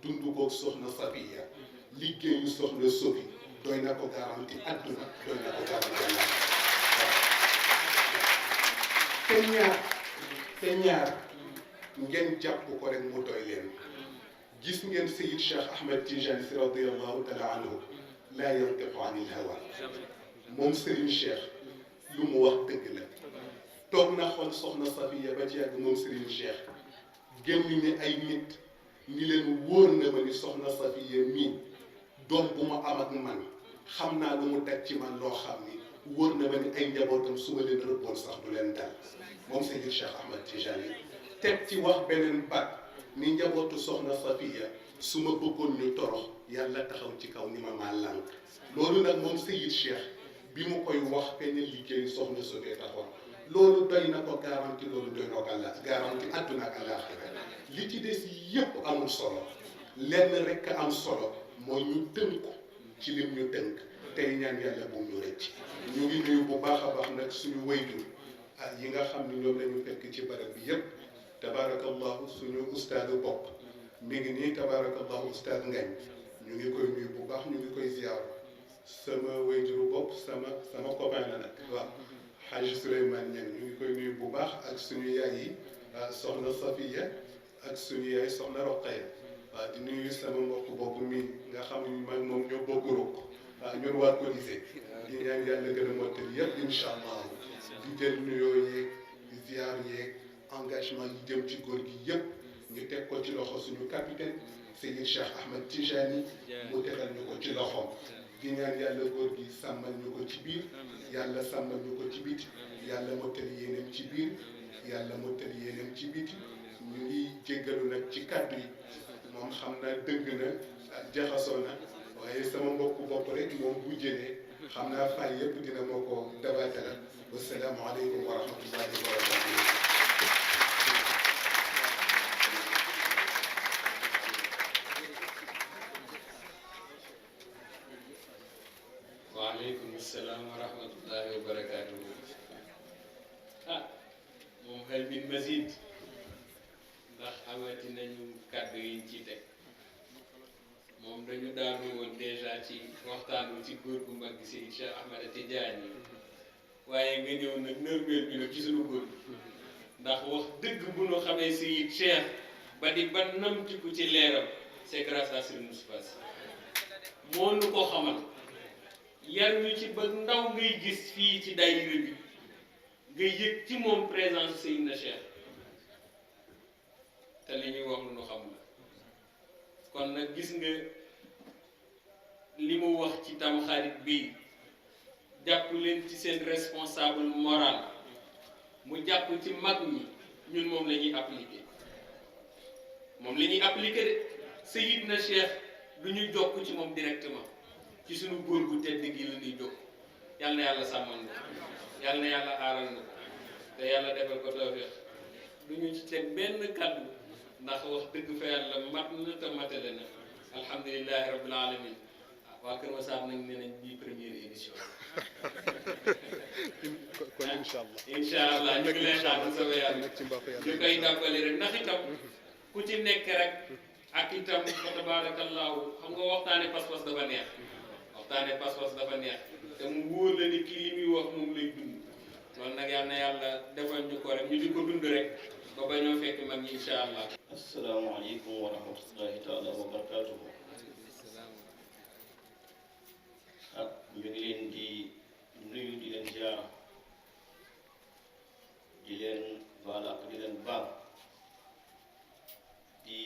S2: dund koog soxna Safiya liggéeyu soxna Sofi doy na ko garanti àdduna doy na ko garanti àllaaxira. waaw te ñaar ngeen jàpp ko rek mu doy leen. gis ngeen Seyid Cheikh Ahmed Tijani si radiyallahu taala anhu laa yantiqu anil hawa moom Serigne Cheikh lu mu wax dëgg la. toog na xool soxna Safiya ba ci yàgg moom Serigne Cheikh génn ni ay nit ni leen wóor na ma ni soxna Safiya mii doom bu ma am ak man xam naa lu mu daj ci man loo xam ni wóor na ma ni ay njabootam su ma leen rëbboon sax du leen dal moom Seyid Cheikh Ahmed Tijani teg ci wax beneen baat ni njabootu soxna Safiya su ma bëggoon ñu torox yàlla taxaw ci kaw ni ma maa lànk. loolu nag moom Seyid Cheikh bi mu koy wax benn liggéeyu soxna Sofee taxoon loolu doy na ko garanti loolu doy na ko àlla garanti àdduna ak àllaaxira li ci des yépp amul solo lenn rekk am solo moo ñu tënku ci lim ñu tënk tey ñaan yàlla bu ñu rëcc. ñu ngi nuyu bu baax a baax nag suñu wayjur yi nga xam ni ñoom la ñu fekk ci barab bi yépp tabaarakallahu suñu ustaadu bopp mi ngi nii tabaarakallahu ustaad Ngañ ñu ngi koy nuyu bu baax ñu ngi koy ziar sama wayjuru bopp sama copain la nag waaw Haji Souleymane Niang ñu ngi koy nuyu bu baax ak suñu yaay yi soxna Safiya ak suñu yaay soxna Roqaya waaw di nuyu sama mbokk bopp mi nga xam ni man moom ñoo bokk ruq waaw ñun waa Colisée di ñaan yàlla gën a mottali yëpp incha allah di jël nuyoo yeeg ziar yeeg engagement yi jëm ci góor gi yëpp ñu teg ko ci loxo suñu capitaine Seydi Cheikh Ahmed Tijani mu tegal ñu ko ci loxoom di ñaan yàlla góor gi sàmmal ñu ko ci biir yàlla sàmmal ñu ko ci biti yàlla mottali yéenam ci biir yàlla mottali yéenam ci biti ñu ngi jéggalu nag ci kàddu yi moom xam naa dëgg na jaxasoo na waaye sama mbokku bopp rek moom bu jëlee xam naa fay yëpp dina moo ko dabaatalal wasalaamu aleykum wa rahmatullahi wa barakatuh.
S1: waaleykum salaam wa rahmatullahi wa barakatuh. moom xel min mazid ndax amati nañu kàddu yiñ ci teg moom dañu daanu woon dèjà ci waxtaanu ci góor gu mag si Cheikh Ahmed Tidiane waaye nga ñëw nag nërmeel bi nag ci suñu góor ndax wax dëgg bu ñu xamee si Cheikh ba di ba namtiku ci leeram c'est grâce à Serigne Moustapha Sy moo nu ko xamal yar ñu ci ba ndaw ngay gis fii ci daayira bi ngay yëg ci moom présence Seydina Cheikh te li ñuy wax lu nu xam la kon nag gis nga li mu wax ci tamxarit bi jàpp leen ci seen responsable moral mu jàpp ci mag ñi ñun moom la ñuy appliquer moom la ñuy appliquer de Seydina Cheikh du ñu jokk ci moom directement ci suñu góor gu tedd gi la ñuy jokk yal na yàlla sàmmal na yal na yàlla aaral na te yàlla defal ko tawfeex du ñu ci teg benn kàddu ndax wax dëgg fa yàlla mat na te matale na alhamdulilahi rabbil alamin waa Kër Massar nag nee nañ bii première édition
S3: kon
S1: incha allah ñu ngi lay xaar sama yàlla ñu koy dàbbali rek ndax itam ku ci nekk rek ak itam fa tabarakallahu xam nga waxtaane pas-pas dafa neex waxtaane pas-pas dafa neex te mu wóor la ni kii li muy wax moom lay dund loolu nag yal na yàlla defal ñu ko rek ñu di ko dund rek ba bañoo fekk mag ñi incha allah.
S4: asalaamaaleykum wa rahmatullahi taala wa barakaatuhu. ñu ngi leen di nuyu di leen ziara di leen baal ak di leen baal di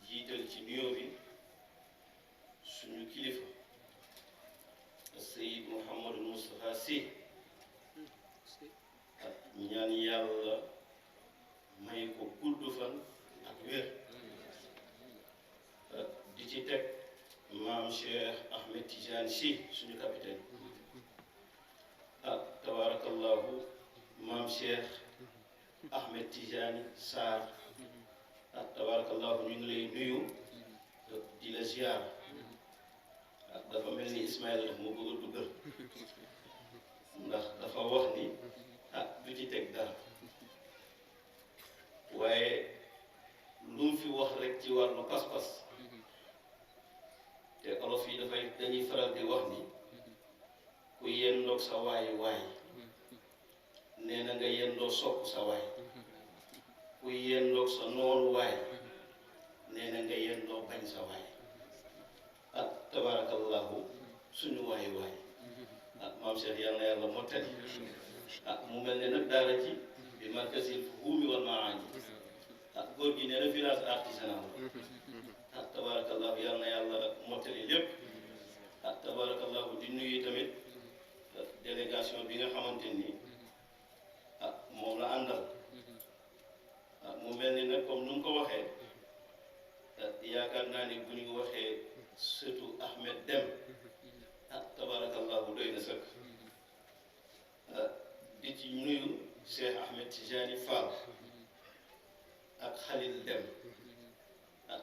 S4: jiital ci nuyoo bi suñu kilifa Seyd Mouhamadou Moustapha Sy ak ñaan yàlla may ko gudd fan ak wér di ci teg maam Cheikh Ahmed Tidiane Sy suñu capitaine ak tabarakallahu maam Cheikh Ahmed Tidiane Sarr ak tabarakallahu ñu ngi lay nuyu di la ziar ak dafa mel ni Ismaïla daf moo bëgg a duggal ndax dafa wax ni du ci teg dara waaye lu mu fi wax rek ci wàllu pas-pas te olof yi dañuy faral di wax ni ku yendoog sa waayi waay nee na nga yendoo sopp sa waay ku yendoog sa noonu waay nee na nga yendoo bañ sa waay ak tabarakallahu suñu waay waay ak maam Cheikh yal na yàlla mottali mu mel ne nag daara ji bi markasil fuhumi wal maani góor gi nee na village artisanal tabarakallahu yal na yàlla mottali lépp tabarakallahu di nuyu tamit délégation bi nga xamante ni moom la àndal mu mel ni nag comme nu mu ko waxee yaakaar naa ni bu ñu waxee surtout Ahmed Deme tabarakallahu doy na sëkk di ci nuyu Cheikh Ahmed Tijani Fall ak Khalil Deme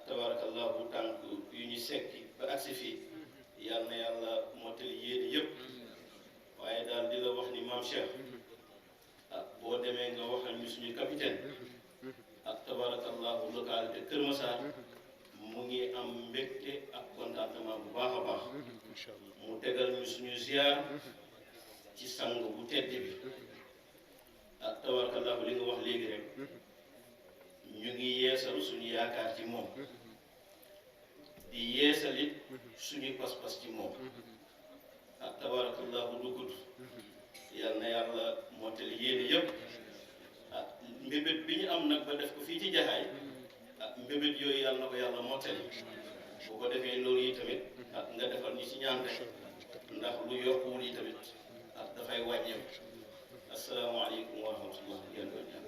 S4: tabarakallahu tànk yu ñu sekki ba agsi fii yal na yàlla mottali yéen yëpp waaye daal di la wax ni maam Cheikh boo demee nga waxal ñu suñu capitaine ak tabarakallahu localité Kër Massar mu ngi am mbégte ak contentement bu baax a baax mu tegal ñu suñu ziar ci sang bu tedd bi ak tabarakallahu li nga wax léegi rek ñu ngi yeesal suñu yaakaar ci moom di yeesalit suñu pas-pas ci moom ak tabarakallahu du gudd yal na yàlla mottali yéene yëpp mbébét bi ñu am nag ba def ko fii ci Jaxaay mbébét yooyu yàlla na ko yàlla mottali bu ko defee loolu yi tamit nga defal ñu ci ñaan rek ndax lu yokkuwul yi tamit dafay wàññeeku asalaamaaleykum wa rahmatullah ngeen koy ñaan